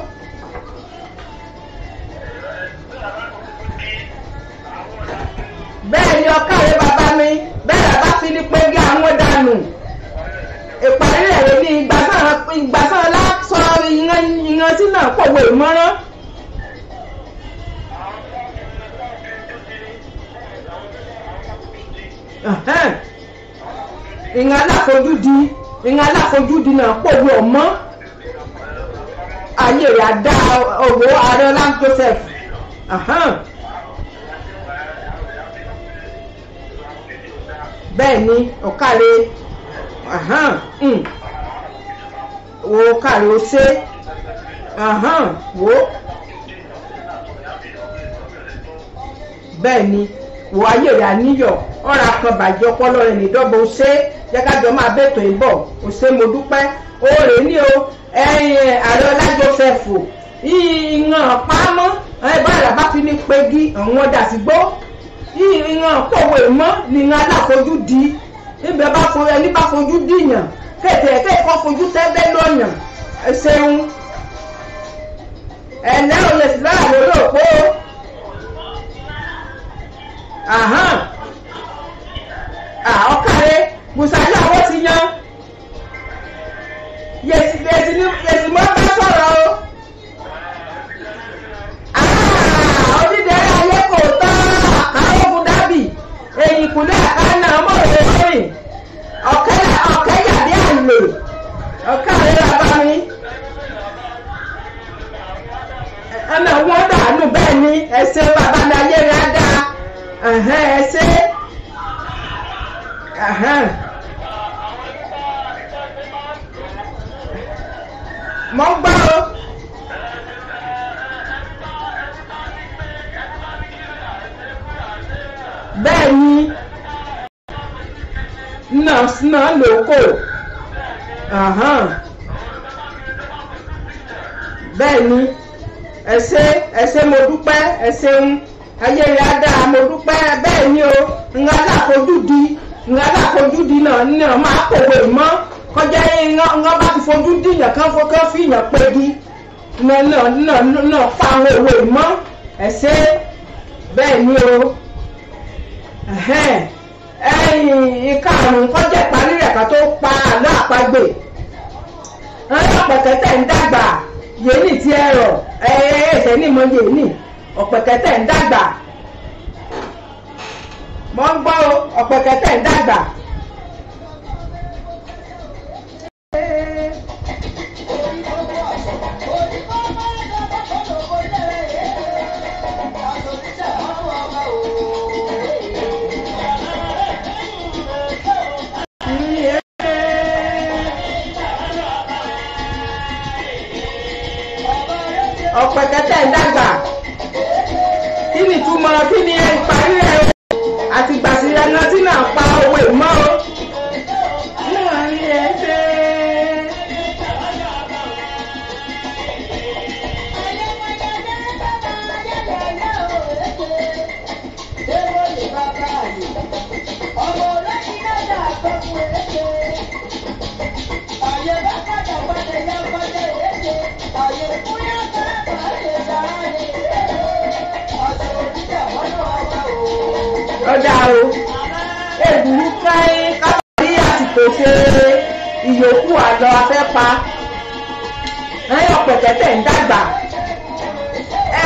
bẹ́ẹ̀ ni ọkàlẹ̀ bàbá mi bẹ́ẹ̀ bá fi ní pegi àwọn dànù ìparí rẹ̀ ní ìgbàsán lásọ ìran tí náà pòwò ìmọ̀ràn. ìran aláfojúdi náà pòwò ọmọ ayé rẹ̀ àdá owó Ààrẹ Ọlá Joseph. bẹ́ẹ̀ ni ọ̀kàrẹ́ wo kàrí o ṣe wo bẹ́ẹ̀ ni wo ayé rẹ̀ àníyọ̀ ọ̀rọ̀ kan bàjẹ́ ọpọlọ rẹ̀ nídọ́gba o ṣe jẹ́ ká jọ máa bètò ìbọ̀ o ṣe mo dúpẹ́ o rè ní o Ààrẹ Ọlá Joseph ìyàn pamọ́ báyà bá fi ní pegi àwọn dàsígbó ìyàn pòwò ìmọ̀ nìyàn aláfojúdi níbẹ̀ bá ẹni bá fojú dìyàn kẹ́kọ̀ọ́ fojú tẹ́gbẹ́ lọ́yàn ṣeun ẹ̀lẹ́ òye sí lára lórí òpó ọ̀kàrẹ́ bùsàlẹ̀ àwọn ti yan yèsì mọ́ bá sọ̀rọ̀ o onídẹ̀ẹ́ ayé kò tán àwọn ogun dábì èyí kùlẹ̀ àkànnà ọmọ rẹ̀ lórí ọ̀kẹ́ yàdí àlè ọ̀ká rẹ̀ bàbá mi ẹ̀mẹ̀ wọ́n dànù bẹ́ẹ̀ ni ẹ̀sẹ̀ bàbá mi ayé rẹ̀ á dá ẹ̀sẹ̀ mọ́ gbọ́ o. bẹ́ẹ̀ ni náà lóko bẹ́ẹ̀ ni ẹsẹ̀ mo dúpẹ́ ẹsẹ̀ ń ayé rẹ̀ á dáa mo dúpẹ́ bẹ́ẹ̀ ni o ńlá láfojúdi náà máa kòwé mọ́ kọjá ńlá bá ti fojú dìyàn kan fi yàn pegi náà pa àwọn òwe mọ́ ẹsẹ̀ bẹ́ẹ̀ ni o ìkarùn kọjá ìparí rẹ̀ kan tó pa àlọ́ àpagbè ọ̀pẹ̀kẹ́tẹ̀ ń dàgbà yéènì tí ẹ̀rọ ẹ̀ẹ́sẹ̀ ní mọ yéènì ọ̀pẹ̀kẹ́tẹ̀ ń dàgbà mọ́ ń gbọ́ ọ̀pẹ̀kẹ́tẹ̀ ń dàgbà ọ̀pẹ̀kẹ́tẹ̀ ń dàgbà kí ni túmọ̀ kí ni ìparí rẹ̀ àti gbàsílẹ̀ náà tí náà pa owó ìmọ̀ o. ọjà o èbúrú káyé kábàárí àsìkò ṣe ìyókù àlọ́ afẹ́pa ẹ̀yìn ọ̀pẹ̀kẹ́tẹ̀ ń dàgbà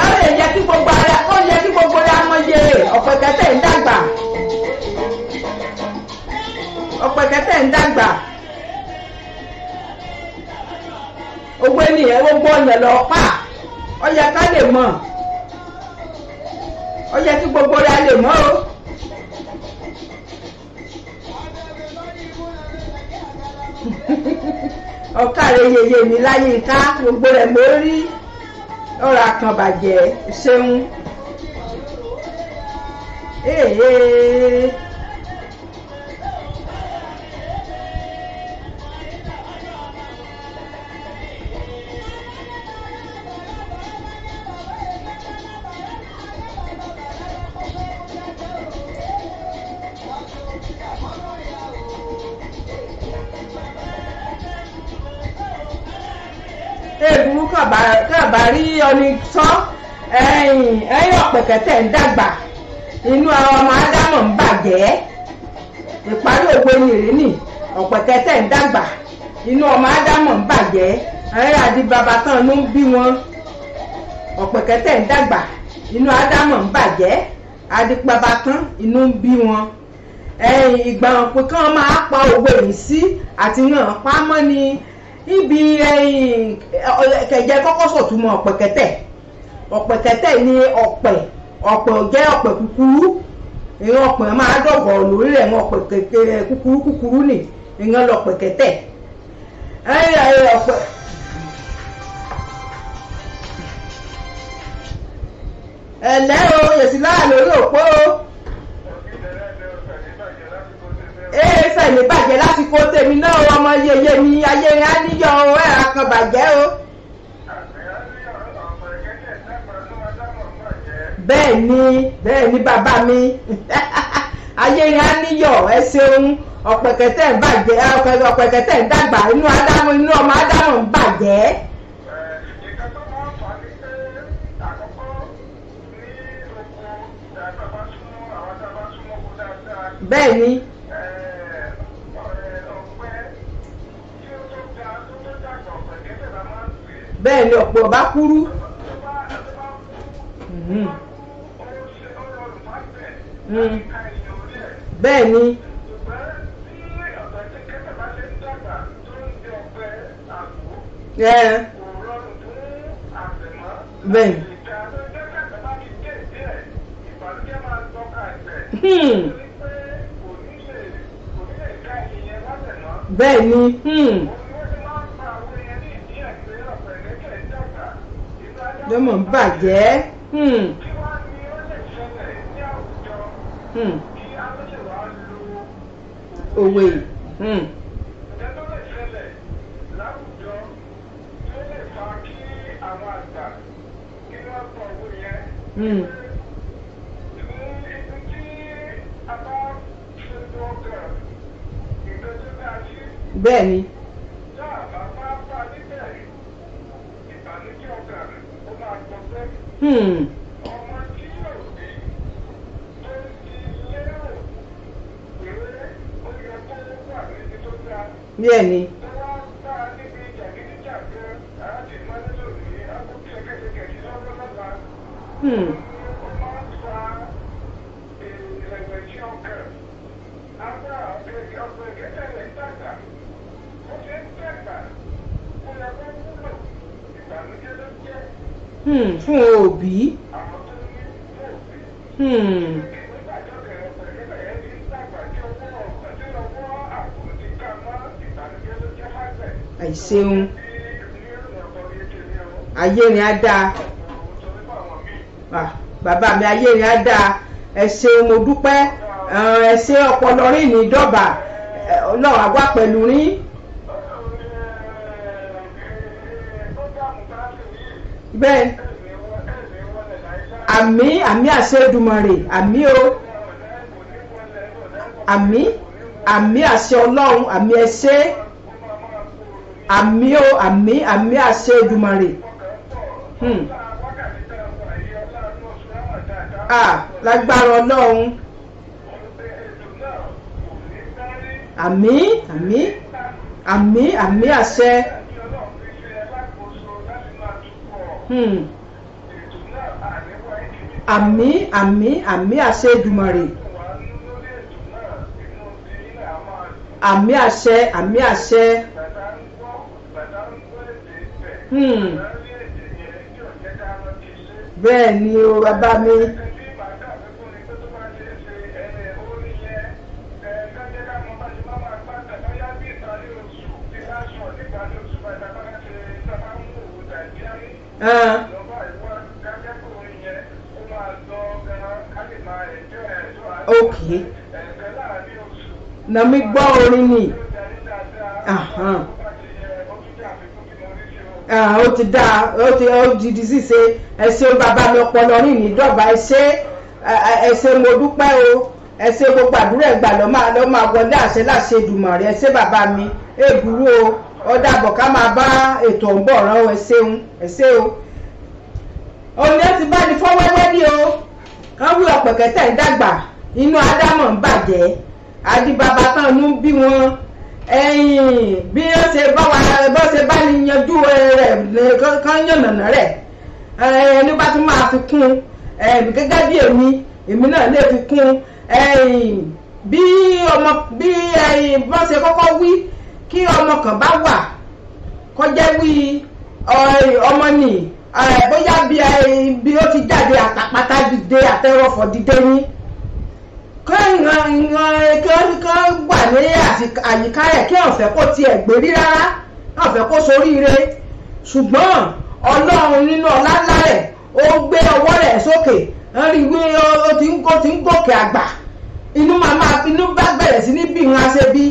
ó lè jẹ́ kí gbogbo ara ó yẹ kí gbogbo ara mọ̀ye ọ̀pẹ̀kẹ́tẹ̀ ń dàgbà ọ̀pẹ̀kẹ́tẹ̀ ń dàgbà owó ènìyàn gbogbo ọ̀yàn lọ pa ó yẹ ká lè mọ̀ ó yẹ kí gbogbo ara lè mọ̀ o. ọ̀kàrẹ̀ yeye mi láyé ká gbogbo rẹ̀ mo rí ọ̀rọ̀ àkànbàjẹ́ ṣeun. èbúrú kàbárí ọni sọ ẹ̀yìn ọ̀pẹ̀kẹ́tẹ̀ ń dàgbà inú àwọn ọmọ ádámọ̀ ń bàjẹ́ ìparí ògbó nìrìnì ọ̀pẹ̀kẹ́tẹ̀ ń dàgbà inú ọmọ ádámọ̀ ń bàjẹ́ ẹ̀yìn àdìbàbà tán ló ń bí wọn ọ̀pẹ̀kẹ́tẹ̀ ń dàgbà inú ádámọ̀ ń bàjẹ́ àdìbàbà tán inú ń bí wọn ìgbà pé kí wọ́n máa pa òwe yìí sí àti yàn pamọ́ ni ibi kẹjẹ kọ́kọ́ sọ̀túnmọ̀ ọ̀pẹ̀kẹ́tẹ̀ ní ọ̀pẹ̀ jẹ́ ọ̀pẹ̀ kúkúrú ìran ọ̀pẹ̀ máa dọ̀gọ̀ lórí rẹ̀ wọn ọ̀pẹ̀ kúkúrú nì ìran lọ̀pẹ̀kẹ́tẹ̀ ọ̀pẹ̀. ẹ̀lẹ́ o yèsì láà lórí òpó o fẹ̀ ní bàjẹ́ lásìkò tèmi náà ọmọ yeye mi ayé rẹ̀ á níyọ ẹ̀ àkàn bàjẹ́ o. bẹ́ẹ̀ ni bàbá mi ayé rẹ̀ á níyọ ẹ ṣeun ọ̀pẹ̀kẹ́tẹ̀ ń bàjẹ́ ọ̀pẹ̀kẹ́tẹ̀ ń dàgbà inú ọmọ ádámù ń bàjẹ́. bẹ́ẹ̀ ni. bẹ́ẹ̀ ni ọ̀pọ̀ ọba kúrú. bẹ́ẹ̀ ni. bẹ́ẹ̀. bẹ́ẹ̀ ni. lọ́mọ ń bàjẹ́. òwe. bẹ́ẹ̀ ni. ọmọ tí yóò bí tó ti lérò pé ó yẹ kó wà níbi tó dáa. bẹ́ẹ̀ ni. tó wá bá a níbi jàgídíjàgan àti mọ́lẹ́lò ní akókò kẹ̀kẹ́kẹ̀kẹ́ lọ́wọ́lọ́wọ́. ó máa ń fa ìrẹ̀wẹ̀sì ọkàn. agbára ọ̀pẹ̀kẹ́tẹ̀ rẹ̀ dàgbà. ó ṣe ń dàgbà. ó yẹ kó wúlò. fún òbí. àwọn tó ní fún òbí. nígbà tó bẹ̀rẹ̀ pẹ̀lú ẹ̀ ti ń dàgbà tí ọwọ́ àpò ti ká mọ́ ìbànújẹ́ ló jẹ́ fágbẹ̀. àìṣeun ayé ni á dáa. Bàbá mi ayé ni á dáa. Ẹ ṣeun mo dúpẹ́. Ẹ ṣe ọpọlọ rí ní dọ́bà Ọlọ́run á wà pẹ̀lú rí. Bẹ́ẹ̀ àmì àṣẹ Èdùmàrè àmì o àmì àṣẹ Ọlọ́run àmì ẹ ṣé àmì o àmì àṣẹ Èdùmàrè. Lágbára Ọlọ́run àmì àṣẹ. àmì àṣẹ Èdùmàrè. àmì àṣẹ. Bẹ́ẹ̀ ni o bàbá mi. Ok. Na mi gbọ́ orin ni. Ó ti dáa ó ti di ṣíṣe. Ẹ ṣé bàbá mi ọpọlọ rìn ní dọ́gba. Ẹ ṣé mo dúpẹ́ o. Ẹ ṣé gbogbo àdúrà ẹgbà lọ́ máa wọlé àṣẹ láṣẹ Èdùmàrè. Ẹ ṣé bàbá mi èbúrú o. Ó dàbọ̀ ká máa bá ètò ń bọ̀ rán o. Ẹ ṣé o. Òní ẹ ti bá ní fọ́wẹ́wẹ́ ní o. Kán wí ọ̀pẹ̀kẹ́tẹ̀ ń dàgbà inú Ádámọ̀ ń bàjẹ́. Adibaba tán nú bí wọn. Bí ó ṣe bá ní yanjú rẹ̀ kán yànnàná rẹ̀. Ẹni bá tún máa fi kún gẹ́gẹ́ bí èmi náà lè fi kún. Bí wọ́n ṣe kọ́kọ́ wí kí ọmọ kan bá wà kọjá wí ọmọ nì bóyá bí ó ti jáde àtàpátá dìde àtẹrọfọ̀ dìde ní kán wà ní àyíká rẹ̀ kí ọ̀fẹ́ kó tiẹ̀ gbérí rárá ọ̀fẹ́ kó soríire ṣùgbọ́n Ọlọ́run nínú ọlá ńlá rẹ̀ ó gbé ọwọ́ rẹ̀ sókè rí wí ó ti ń gòkè àgbà inú bá bẹ̀rẹ̀ sí ní bí wọn ṣe bí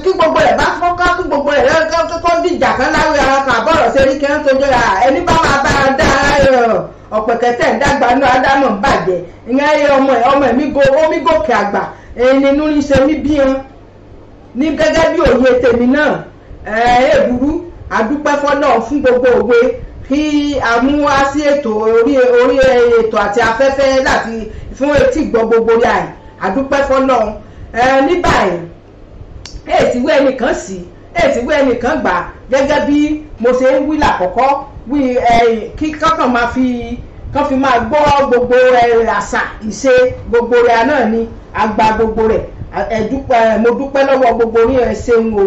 kí gbogbo rẹ̀ bá fọ́ká kí gbogbo rẹ̀ kọ́kọ́ dìjà kan láwé ara kan àbọ̀rọ̀ ṣe rí kí wọ́n tó jọra ẹni bá máa bá a dá ọ̀pẹ̀kẹ́tẹ̀ ń dàgbà náà Ádámọ̀ ń bàjẹ́ ìyẹn ọmọ mi gòkè àgbà nínú iṣẹ́ mi bí wọn ní gẹ́gẹ́ bí òye tèmi náà èbúrú àdúpẹ́ fọ́lọ́run fún gbogbo òwe kí a mú wá sí ètò orí ètò àti afẹ́fẹ́ láti fún etí gbọ́ gbogbo rẹ̀ àdúpẹ́ fọ́lọ́run ní báyìí èsìwé ẹnìkan gbà gẹ́gẹ́ bí mo ṣe ń wí lákọ̀ọ́kọ́ wí kí kọ́kàn kán fi máa gbọ́ gbogbo àṣà ìṣe gbogbo rẹ̀ náà ni àgbà gbogbo rẹ̀ mo dúpẹ́ lọ́wọ́ gbogbo orí ẹ̀ ṣeun o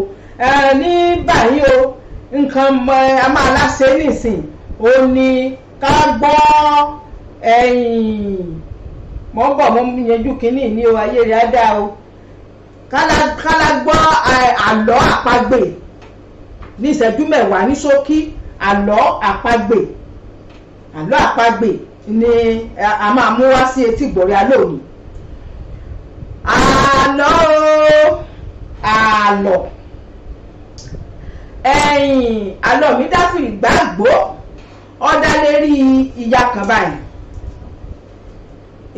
ní báyìí o nǹkan a máa láṣẹ nísìn ó ní ká gbọ́ mọ́ bọ̀ mọ́ yanjú kínní ní o ayé rẹ̀ á dá o kálá gbọ́ àlọ́ àpagbè ní ìṣẹ́jú mẹ́wàá ní ṣókí àlọ́ àpagbè ni a máa mú wá sí etí ìgbọ̀rẹ́ alóòní. Àlọ́ mi dáfìrì gbàgbó ọ̀dà lérí ìyá kan báyìí.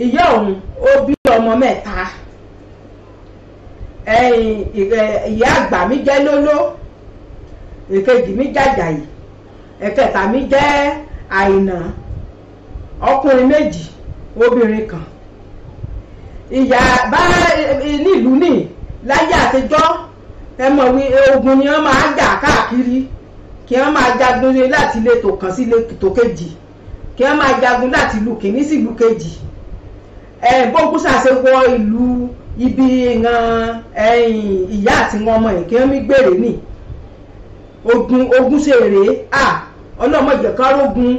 Ìyá òun ó bí ọmọ mẹ́ta. Ìyá àgbà mi jẹ́ lóló, èkejì mi jàjàyí, ẹ̀kẹta mi jẹ́ àìnà, ọkùnrin méjì obìnrin kan. Ìyá bá nílùú ní láyé àtijọ́ ẹ mọ̀ wí ogun ni wọ́n máa jà káàkiri kí wọ́n máa jagun láti ìletò kan sí ìletò kejì kí wọ́n máa jagun láti ìlú kìíní sí ìlú kejì. Bóńkúsà ṣe wọ ìlú ibi ìran ìyá àti wọn ọmọ yìí kí wọ́n mí gbèrè ní ogun ṣe rèé ọlọ́mọdé kan rógun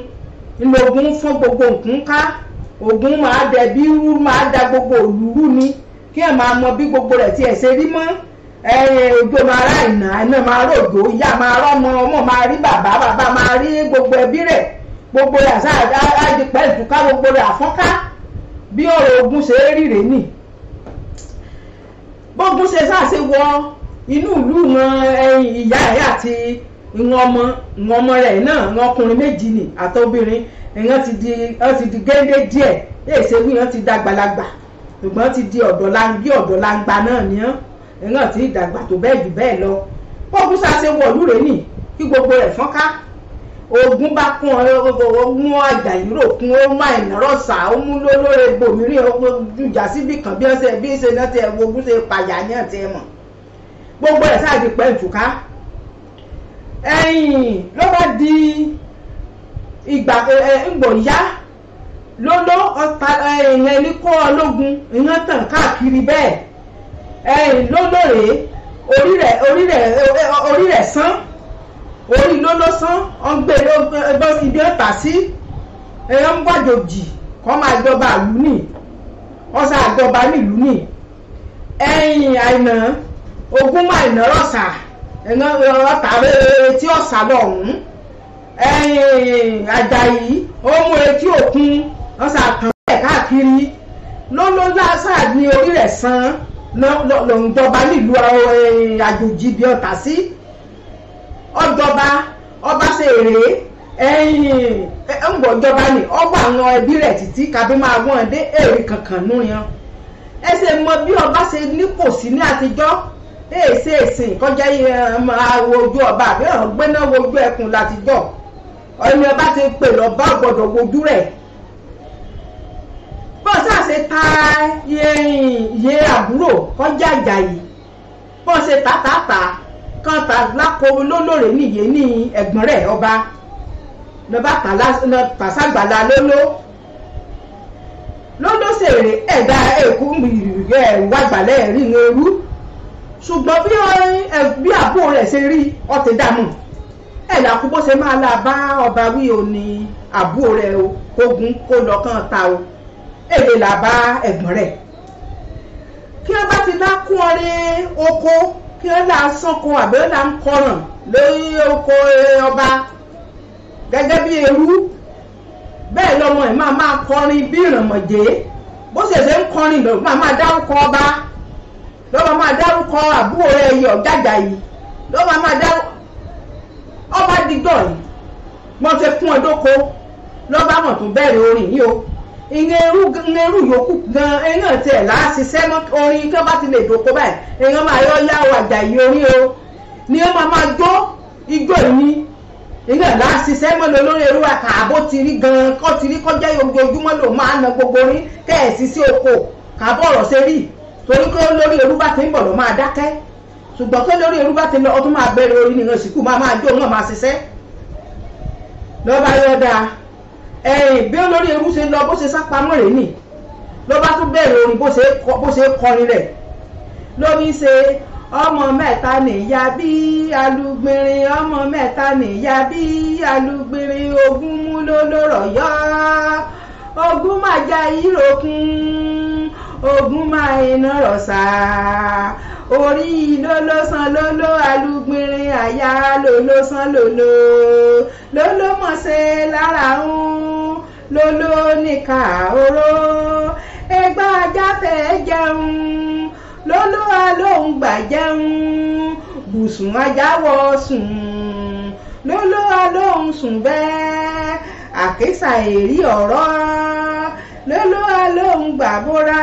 inú ogun fún gbogbo nǹkan ká ogun máa dẹ̀bí rú máa da gbogbo òlúrú ni kí ẹ̀ máa mọ bí gbogbo rẹ̀ tiẹ̀ ṣe rí mọ́ òjò máa rá iná máa ròjò ìyá máa rọ́mọ ọmọ máa rí bàbá máa rí gbogbo ẹbí rẹ̀ gbogbo rẹ̀ àdìpẹ́ ìtúká gbogbo rẹ̀ àfọ́nká bí ọ̀rọ̀ ogun ṣe rí rèé nì bógun ṣe sáàṣe wọ inú ìlú wọn ìyá ẹ̀ àti ìwọ̀n ọmọ rẹ̀ náà ìwọ̀n ọkùnrin méjì ni àtọ́bìnrin ìwọ̀n ti di géńdé díẹ̀ èsè wí wọ́n ti dàgbàlagbà ṣùgbọ́n ti di ọ̀dọ́langba náà ni ìwọ̀n ti dàgbà tó bẹ́ẹ̀ jù bẹ́ẹ̀ lọ bógun ṣàṣe wọ ìlú rẹ̀ nì kí gbogbo rẹ̀ fọ́nká ogun bá kún ọ mú Àjàyí rò kún ó má ìnáró sá ó mú lólórí gbòmíràn jùjà síbi kan bí ṣe náà ti ẹ̀ wo ogun ṣe pàyà ní àti ẹ̀ mọ̀ gbogbo ẹ̀ sáà di pẹ́ ìtùká ẹ̀yìn ló bá di ìgbà ńgbòyá lóló ọ̀tá ẹni kọ́ ológun ìyẹn tàn káàkiri bẹ́ẹ̀ ẹ̀yìn lóló rèé orí rẹ̀ sán orí lóló sán ọ̀ngbẹ́ ibi ọ̀tà sí ẹ̀yàn ń gbàjòjì kọ́ máa jọba ìlú nì ọ̀sà àjọba nílùú nì ẹ̀yìn àìnà ogun máa ìnà rọ̀ṣà ọ̀tà etí ọ̀sà lọ́hùn Àjàyí ó mú etí òkun ọ̀sà kan bẹ́ẹ̀ káàkiri lóló lásà ní orí rẹ̀ sán lòun jọba nílùú àjòjì bí ọ̀tà sí ọba ṣe èrè ńgbọ̀jọba ni ọgbà àwọn ẹbí rẹ̀ títí kábí máa wọ́n dé èrè kankan nú yan ẹsẹ̀ mọ bí ọba ṣe nípò sí ní àtijọ́ èsè ìsìn kọjá máa wojú ọba àbí ọ̀rọ̀ gbéná wojú ẹkùn látijọ́ ọ̀nà ọba ti pè lọ́ba gbọ́dọ̀ wojú rẹ̀ bọ́sà ṣe ta iye àbúrò kọjá Àjàyí bọ́sẹ̀ tàtàtà kan ta lákò lólórí nìyé ní ẹ̀gbọ́n rẹ̀ ọba lọ́ba tàṣàgbàlá lóló ṣèrè ẹ̀dá èkó wàgbàlẹ̀ rí ní orú ṣùgbọ́n bí àbúrò rẹ̀ ṣe rí ọtí dààmú ẹ̀dá kú bó ṣe máa la bá ọba wí o ní àbúrò rẹ̀ o kógun kó lọ kàn ta o èdè là bá ẹ̀gbọ́n rẹ̀ kí wọ́n bá ti dá kún ọrẹ́ oko kí wọ́n là sànko àbí wọ́n là ń kọràn lórí oko ọba gẹ́gẹ́ bí eru bẹ́ẹ̀ lọ́mọ ẹ̀ máa kọrin bí ìrànmọ̀jẹ́ bó ṣe ń kọrin lọ máa dárúkọ ọba lọ́wọ́ máa dárúkọ àbúrò rẹ̀ yọ Àjàyí lọ́wọ́ máa dárúkọ ọba dìgbọ̀ yìí wọ́n ti kún ọdọ́kọ lọ́ba mọ̀ tó bẹ̀rẹ̀ orin yìí o ìrú yòókù gan ẹ̀yàn tiẹ̀ láṣiṣẹ́ orin kí wọ́n bá ti lè dóko báyìí èèyàn máa yọ yá Àjàyí orin o ni wọ́n máa jó igbó yìí èèyàn láṣiṣẹ́ mọ́ lórí ẹrú àkàbó ti rí gan kọ́ ti rí kọjá ojoojúmọ́ ló máa na gbogbo orin kẹ́ẹ̀sì sí oko kàbọ̀ ọ̀rọ̀ ṣe rí torí pé lórí ẹrú bá ti ń bọ̀ ló máa dákẹ́ ṣùgbọ́n pé lórí ẹrú bá ti lọ ọdún máa bẹ̀rẹ̀ orin nìkan sìkú máa jó náà máa ṣiṣẹ́ lọ́ba yọ̀ọ̀dà bí olórí ẹrú ṣe lọ bó ṣe sápamọ́ rẹ̀ nì ló bá tún bẹ̀rẹ̀ orin bó ṣe kọrin rẹ̀ lórí ṣe ọmọ mẹ́ta nìyá bí alùgbìnrin ọmọ mẹ́ta nìyá bí alùgbìnrin ogún mú lólórọ̀ yọ ogún máa já ìròkun ogún máa iná rọ̀ṣà orí lólósàn lóló alùgbìnrin àyà lólósàn lóló mọ̀ṣẹ́ lára ń lóló níkà oró ẹgbà ajáfẹ́ jẹun lóló alóhùn gbà jẹun bùsùn ajáwọ̀ sùn lóló alóhùn sùn bẹ́ẹ̀ àkísà èrí ọ̀rọ̀ lóló alóhùn gbà bóra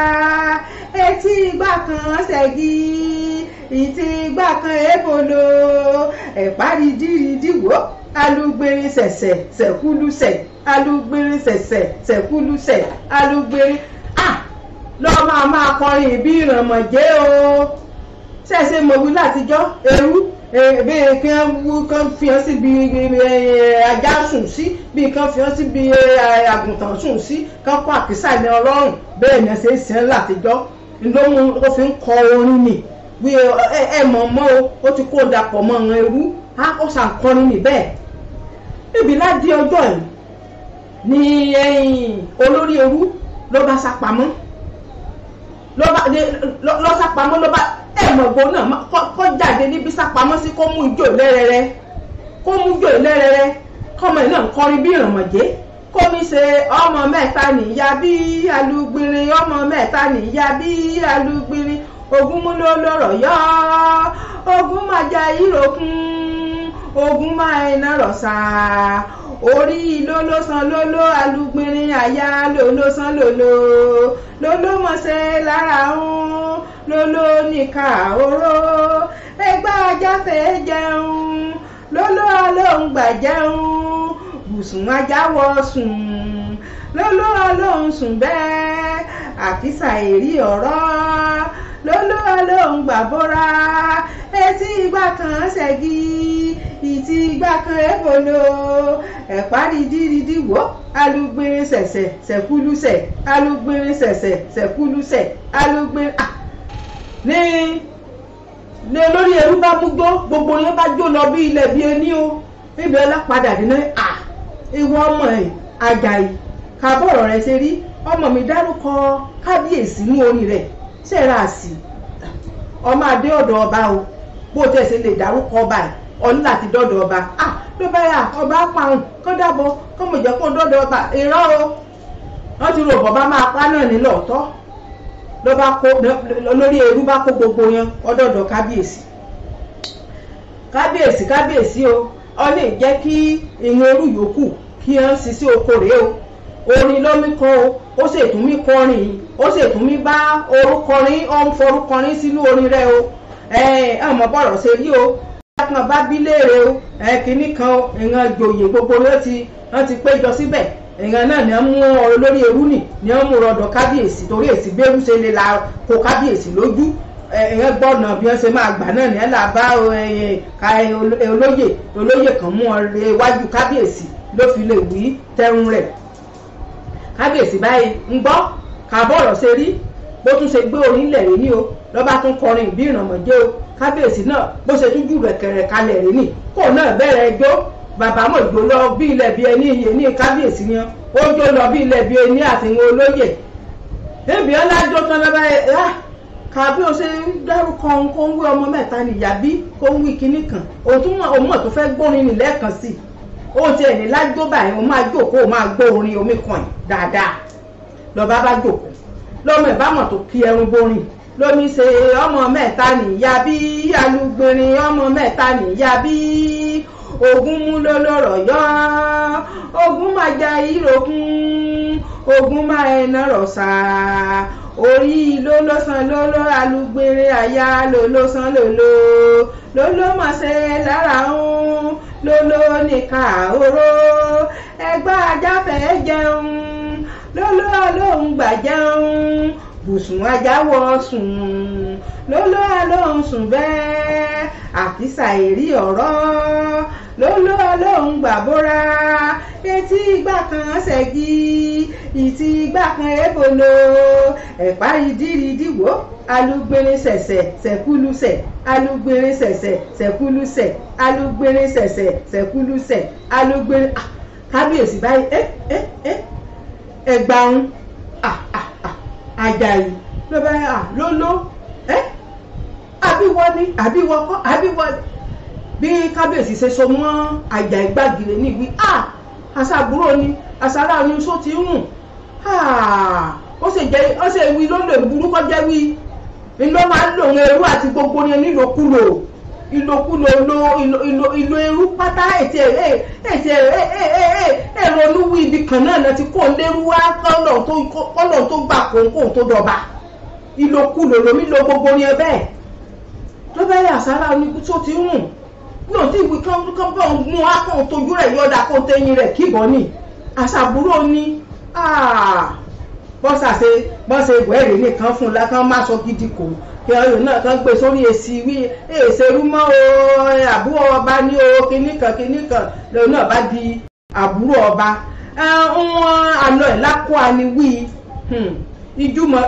etí igbá kan ṣẹ́gi ìtì igbá kan ébolo ẹ̀párídìrídìwó alùgbìnrin ṣẹ̀ṣẹ̀ ṣẹ̀kúlùṣẹ̀ alùgbìnrin ṣẹ̀ṣẹ̀ ṣẹ̀kúlùṣẹ̀ alùgbìnrin lọ́ máa kọrin ìbí ìrànmọ̀jẹ́ o ṣẹ̀ṣẹ̀ mọ̀wí látijọ́ eru bí kan fi hàn síbi ajá sùn sí bí kan fi hàn síbi àgùntàn sùn sí kan kó àkísà ní ọlọ́run bẹ́ẹ̀ ni ẹsẹ̀ ìsìn látijọ́ lóhun ó fi ń kọ orin nì wí ẹ mọ̀ mọ́ o ó ti kó dapọ̀ mọ́ ọ̀ràn eru ó ṣàǹkọrin nì bẹ́ẹ̀ níbi láti ọjọ́ yìí ni olórí ẹrú ló bá sá pamọ́ ló sá pamọ́ ló bá ẹ̀mọ̀gbọ́ náà kó jáde níbi sá pamọ́ sí kó mú ijó lẹ́rẹ̀rẹ̀ kọ́mọ náà ń kọrin bí ìrànmọ̀jẹ́ kó mi ṣe ọmọ mẹ́ta nìyá bí alúgbìnrin ọmọ mẹ́ta nìyá bí alúgbìnrin ogun mú ló lọ́rọ̀ yọ ogun máa jẹ ìròkun ogun máa iná rọ̀ṣà orí lólósan lóló alúgbìnrin àyà lólósan lóló mọ̀ṣẹ́ lára ń lóló níka oró ẹgbẹ́ ajáfẹ́ jẹun lóló alóhùn gbà jẹun bùsùn ajáwọ̀ sùn lóló alóhùn sùn bẹ́ẹ̀ àkísà èrí ọ̀rọ̀ lóló alóhùn gbà bóra etí igbá kan ṣẹ́gi ìtì igbá kan èbolo ẹ̀pá dídídí wò alúgbìnrin ṣẹ̀ṣẹ̀ ṣẹ̀kúlùṣẹ̀ alúgbìnrin ṣẹ̀ṣẹ̀ ṣẹ̀kúlùṣẹ̀ alúgbìnrin ní olórí ẹrú bá mú gbogbo yẹn bá jó lọ bí ilẹ̀ bí ẹni o níbi ọlápadà dínà ìwọ ọmọ ẹ̀ Àjàyí kàbọ̀rọ̀ rẹ̀ ṣe rí ọmọ mi dárúkọ kábíyèsí ní orin rẹ̀ ṣẹ̀ra sí ọmọ adé ọ̀dọ̀ ọba o bó tẹ̀ ṣe lè dárúkọ ọba ẹ̀ ọ̀ní láti dọ́dọ̀ ọba ló bá yà ọba parun kó dàbọ̀ kó mọ̀ jẹ́ kó dọ́dọ̀ ọba irọ́ o wọ́n ti rò bọ́bá máa pa náà ní lọ́ọ̀tọ́ ló bá kó olórí ẹrú bá kó gbogbo yẹn ọdọọdọ kábíyèsí o ọ lè jẹ́ kí ìrìn ẹrú yòókù kí ẹ ń ṣiṣẹ́ oko rèé o orin lómi kọ o ó sì tún mí kọrin ó sì tún mí bá orúkọrin ó ń forúkọrin sínú orin rẹ o ọmọ bọ̀rọ̀ ṣe rí o kan bá bí léèrè o kínní kan o ìran ìjòyè gbogbo wọ́n ti péjọ síbẹ̀ èèyàn náà ni wọ́n mú olórí ẹrú nì ni wọ́n mú rọ̀dọ̀ kábíyèsí torí èsì bẹ́rù ṣe lè la kó kábíyèsí lójú èèyàn gbọ́nà bí wọ́n ṣe máa gbà náà ni wọ́n là bá olóyè kan mú ọ̀rẹ́ iwájú kábíyèsí ló fi lè wí tẹrun rẹ̀ kábíyèsí báyìí ń gbọ́ kàbọ̀rọ̀ ṣe rí bó tún ṣe gbé orin ilẹ̀ rẹ̀ ní o lọ́ba tún kọrin ìbí ìrànmọ̀jẹ́ o kábíyèsí náà bó ṣe tún jù rẹ̀kẹ̀rẹ̀ kalẹ̀ rẹ̀ ní kó náà bẹ̀rẹ̀ ẹjọ́ bàbá mọ̀ jò lọ bí ilẹ̀ bí ẹni iye ní kábíyèsí ni ó jò lọ bí ilẹ̀ bí ẹni àtìwọn olóyè níbi ọlájọ́ tán lọ́ba kàbí o ṣe dárúkọ kó ń wí ọmọ mẹ́ta nìyá bí kó ń wí kinní kan òun mọ̀ tó fẹ́ gbórin ní lẹ́ẹ̀kan sí òun ti ẹ̀ní lájọ́ báyìí òun máa jókòó òun máa gbọ́ orin omi kan dáadáa lọ́ba bá jókòó lọ́mọ ìbámọ̀ tó kí ẹrun borin lómi ṣe ọmọ mẹ́ta nìyá bí alúgbìnrin ọmọ mẹ́ta nìyá bí ogun mú ló lọ́rọ̀ yọ ogun máa jẹ ìròkun ogun máa ẹ̀nà rọ̀ṣà orí lólósan lóló alúgbìnrin àyà lólósan lóló máa ṣe lára ń lóló níka oró ẹgbẹ́ ajáfẹ́ jẹun lóló alóhùn gbà jẹun bùsùn ajáwọ̀ sùn lóló alóhùn sùn bẹ́ẹ̀ àkísà èrí ọ̀rọ̀ lóló alóhùn gbà bóra etí igbá kan ṣẹ́gi ìtì igbá kan èbolo ẹ̀pá ìdírídì wò alúgbìnrin ṣẹ̀ṣẹ̀ ṣẹ̀kúlùṣẹ̀ alúgbìnrin ṣẹ̀ṣẹ̀ ṣẹ̀kúlùṣẹ̀ alúgbìnrin ṣẹ̀ṣẹ̀ ṣẹ̀kúlùṣẹ̀ alúgbìnrin kábíyèsí báyìí ẹgbàún Àjàyí ló bá lóló àbíwọ́ ni àbíwọ́ kọ́ àbíwọ́ bí kábíyèsí ṣe so mọ́ Àjàyí gbàgìrì ní ìwí àṣàbúrò ni àṣàrà ni só ti ń rùn ó sì wí ló lè burú kọjá wí ló máa ń lòun ẹrú àti gbogbo yẹn nílòkulò ìlò ẹrú pátá ètè ronú wí ibi kan náà ti kó lérú wá kọ́nà tó gbà kóńkó tó dọ̀ba ìlòkulò lómi lo gbogbo yẹn bẹ́ẹ̀ tó bẹ́ẹ̀ àṣàrà oníkú tó ti ń rùn náà tí ìwé kan bọ̀ mú akọ̀ tójú rẹ̀ yọ̀dà kó tẹ́yìn rẹ̀ kíbọ̀ ni àṣàbúrò ni bọ́sà ìwẹ̀rì nìkan fún un lákàn má sọ gidi kò kí ọyọ náà kan gbé sórí èsì wí èsèrú mọ́ o àbúrò ọba ní o kìnnìkan lòun náà bá di àbúrò ọba wọn àlọ́ ẹ̀ lákọ́ àni wí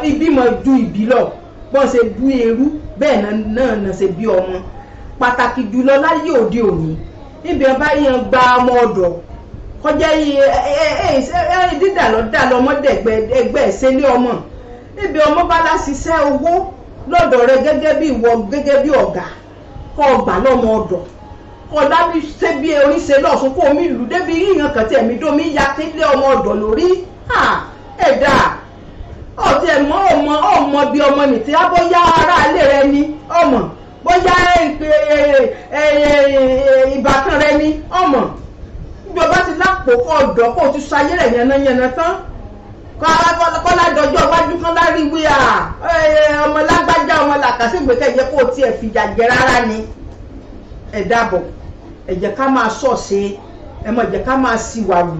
ìbímọ ju ìbí lọ bọ́n ṣe bú ẹrú bẹ́ẹ̀ náà ṣe bí ọmọ pàtàkì jùlọ láyé òde òní níbi ọba yẹn gba ọmọ ọ̀dọ̀ kọjá yìí dídà lọ ọmọdé ẹgbẹ́ ìṣẹ́lé ọmọ níbi ọmọ bá láṣiṣẹ́ owó lọ́dọ̀ rẹ gẹ́gẹ́ bí ìwọ gẹ́gẹ́ bí ọ̀gá kọ́ ọgbà lọ́mọ ọ̀dọ̀ kọ́ dábí ṣé bí oríṣẹ́ lọ́sùn kó omi ìlú débi yíyan kan tí ẹ̀mí dómi ya kílé ọmọ ọ̀dọ̀ lórí ẹ̀dá ọ̀tí ẹ̀mọ́ ọmọ bí ọmọ nìtí á bóyá ará ilé rẹ ni ọmọ bóyá ìbátan rẹ ni ọmọ ìjọba ti lápò kọ́ ọ̀dọ̀ kó o ti sọ ayé rẹ̀ yànnàyànnà tán kọ́lá dọjọ́ iwájú kan lárí wí ọmọ lágbájá ọmọ làkàṣègbè kẹjẹ kó o tiẹ̀ fìjà jẹ rárá ni ẹ dàbọ̀ ẹ jẹ́ ká máa ṣọ̀ṣe ẹ mọ̀ jẹ́ ká máa ṣìwàwù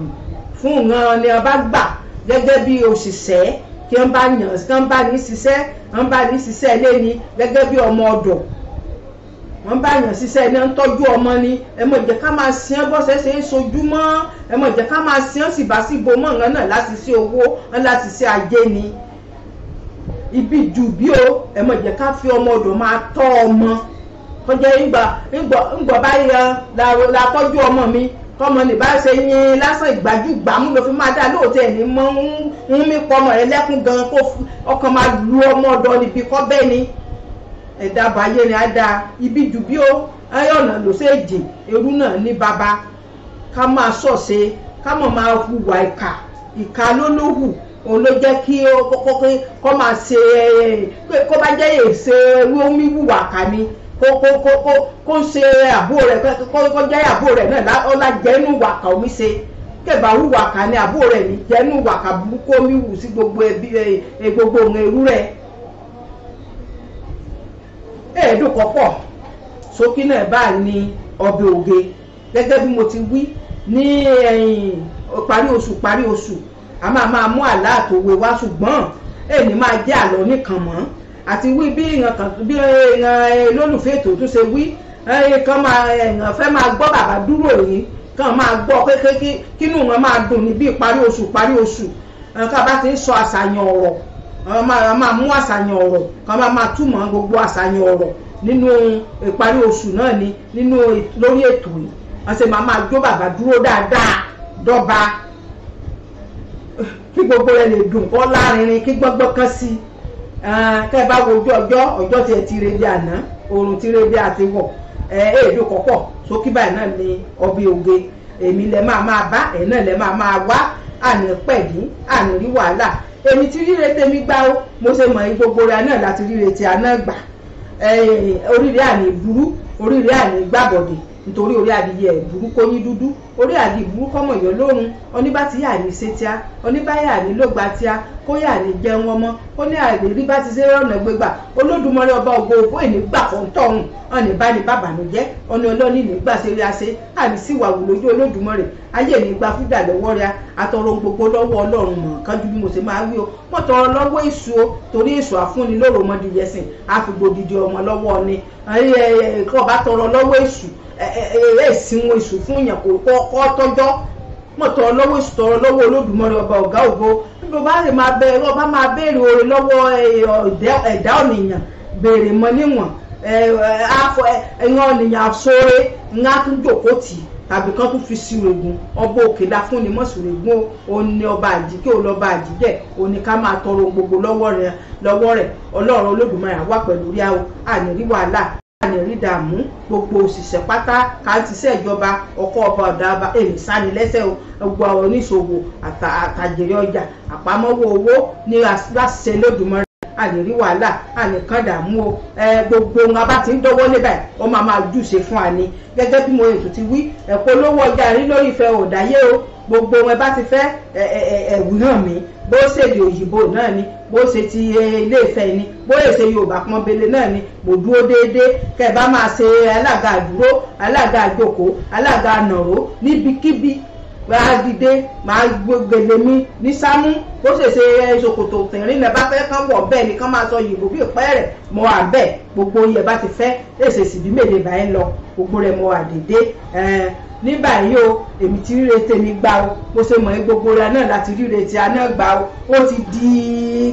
fún ìran ni wọ́n bá gbà gẹ́gẹ́ bí òṣìṣẹ́ kí wọ́n bá yàn kí wọ́n bá ní ṣiṣẹ́ ilé ni gẹ́gẹ́ bí ọmọ ọ̀dọ̀ wọ́n bá yàn ṣiṣẹ́ iná ń tọ́jú ọmọ ni ẹ mọ̀ jẹ́ ká máa sìn bọ́sẹ̀ ṣe é sojúmọ́ ẹ mọ̀ jẹ́ ká máa sìn síbáṣíbo mọ́ ọ̀ràn náà láti ṣe owó láti ṣe ajé ni ibi jù bí o ẹ mọ̀ jẹ́ ká fi ọmọ ọ̀dọ̀ máa tọ́ ọmọ kọjá ńgbọ̀ báyìí la tọ́jú ọmọ mi tọmọ ní bá ṣe yín lásán ìgbájú gbàmú ló fi máa dá lóòótọ́ ẹ̀ ní mọ́ ń mí pọmọ rẹ lẹ́kún gan kó ọkàn máa lu ọmọ ọ̀dọ̀ níbi kọ́ bẹ́ẹ̀ ni ẹ̀dá báyé ni á dáa ibi jù bí ó ayọ̀nà ló ṣe jì eru náà ní bàbá ká máa ṣọ̀ṣe ká mọ̀ máa hùwà ìkà lólóhù òun ló jẹ́ kí kó máa ṣe kó bá jẹ́ èsè omi hùwà kà ni kó ṣe àbúrò rẹ̀ kó jẹ́ àbúrò rẹ̀ náà ọlá jẹ́nu wàkà omi ṣe kẹba hùwà kà ni àbúrò rẹ̀ ní jẹ́nu wàkà burúkú omi wù sí gbogbo ohun eru rẹ̀ ẹ̀ẹ́dùn kọ́pọ̀ sókí náà bá ní ọbẹ̀ òge gẹ́gẹ́ bí mo ti wí ní parí oṣù a máa mú àlá àtòwe wá ṣùgbọ́n èyí máa jẹ́ àlọ́ nìkan mọ́ àti wí bí ìran lólùfẹ́ ètò tó ṣe wí kan èèyàn fẹ́ máa gbọ́ bàbá dúró yìí kan máa gbọ́ pé kínú wọn máa dùn ní bí parí oṣù ká bá ti ń sọ àṣàyàn ọ̀rọ̀ máa mú àṣàyàn ọ̀rọ̀ kan máa túmọ̀ gbogbo àṣàyàn ọ̀rọ̀ nínú ìparí oṣù náà ni nínú lórí ètò yìí wọ́n ṣe máa jó bàbá dúró dáadáa dọ́ba kí gbogbo rẹ̀ lè dùn kọ́ lárinrin kí gbọ́ngbọ́n kan sí kẹ́ ẹ bá wo ọjọ́ tí ẹ ti re bí àná oòrùn ti re bí àti wọ̀ èèdò kọ́pọ̀ sókí báyìí náà ni ọbẹ̀ òge èmi lẹ máa bá ẹ̀ náà lẹ máa wá àní pẹ̀lú àní rí wàhálà èmi ti ríre tèmi gbá ó mo ṣe mọ̀ gbogbo rẹ̀ náà láti ríre tí a náà gbà oríire àní burú oríire àní gbàbọ̀dé nítorí orí adìyẹ burú kóyín dúdú orí adìyẹ burú kọ́mọ̀ yọ lórun oníbà tí yà ní sétíá oníbà yà ní lógbà tíá kó yà ní jẹun ọmọ ó ní àìrí bá ti ṣe ọ̀nà gbégbà Olódùmarè ọba ògo ògbó ìnígbà fọ́ńtọ̀hún ọ̀nì bá ní bàbànújẹ́ ọ̀nì ọlọ́ọ̀nì nígbà ṣeré àṣẹ àní síwàwù lójú Olódùmarè ayé nígbà fúdà lọ́wọ́ rẹ̀ àtọrọ gbogbo lọ́wọ́ Ọlọ́run mọ̀ kánjú bí mo ṣe máa wí o wọ́n tọrọ lọ́wọ́ èṣù o torí èṣù àfúnni lóró ọmọdé yẹsìn àfìgbòdìdì ọmọ lọ́wọ́ ni kọ́ bá tọrọ lọ́wọ́ èṣù ìsìnwó èṣù fún yàn kọ́ tọ́jọ́ mọ̀tọ́ lọ́wọ́ èṣù tọrọ lọ́wọ́ Olódùmarè ọba ọ̀gá ògo níbi ọba lè máa bẹ̀rẹ̀ ọba máa béèrè oore lọ́wọ́ ẹ̀dá ènìyàn béèrè mọ́ níwọ̀n ẹ̀yàn ènìyàn sóore ńlá tún jòkó tì í tàbí kan tún fi sí rògùn ọba òkèlà fún ni mọ̀sùlùmí òní ọba àjíkẹ́ olọba àjíjẹ́ òní ká máa tọrọ gbogbo lọ́wọ́ rẹ̀ Ọlọ́run Olódùmarè wà pẹ̀lú rí àwọn ànírí wàhálà ànírí dààmú gbogbo òṣìṣẹ́ pátá ká ti ṣe ìjọba ọkọ̀ ọba ọ̀dà ọba èmi sáni lẹ́sẹ̀ gbogbo àwọn oníṣòwò àtàjèrè ọjà àpamọ́wọ́ owó ní láṣẹ Olódùmarè ànírí wàhálà ànìkan dààmú o gbogbo wọn bá ti ń dọ́wọ́ lébà ọ máa júṣe fún àní gẹ́gẹ́ bí mo ètò ti wí ẹ̀kọ́ olówó ọjà rí lórí ìfẹ́ òdáyé o gbogbo wọn bá ti fẹ́ ẹ̀wù hàn mí bó ṣe di òyìnbó náà ni bó ṣe ti ilé ìfẹ́ ni bó ṣe Yorùbá pọ́nbélé náà ni mo dúró déédéé kẹ́ ẹ bá máa ṣe alága àdúró alága àjòkó alága ànàró níbikíbi wàá dìde máa gbèlè mi ní sámú bó ṣe ṣòkòtò tìrín lẹ bá fẹ́ kán wọ̀ bẹ́ẹ̀ ni kán máa sọ yìnbó bí ìpẹ́ rẹ̀ mọ́ wà bẹ́ẹ̀ gbogbo yẹ bá ti fẹ́ èsè sì bí mèlè báyìí lọ gbogbo rẹ̀ mọ́ wà dédé ní báyìí o èmi ti ríre tèmi gbà o mo ṣe mọ̀ ẹ́ gbogbo rẹ̀ náà láti ríre tí a náà gbà o ó ti di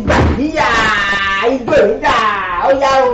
gbàdíyà igbó ìdá ó yá o.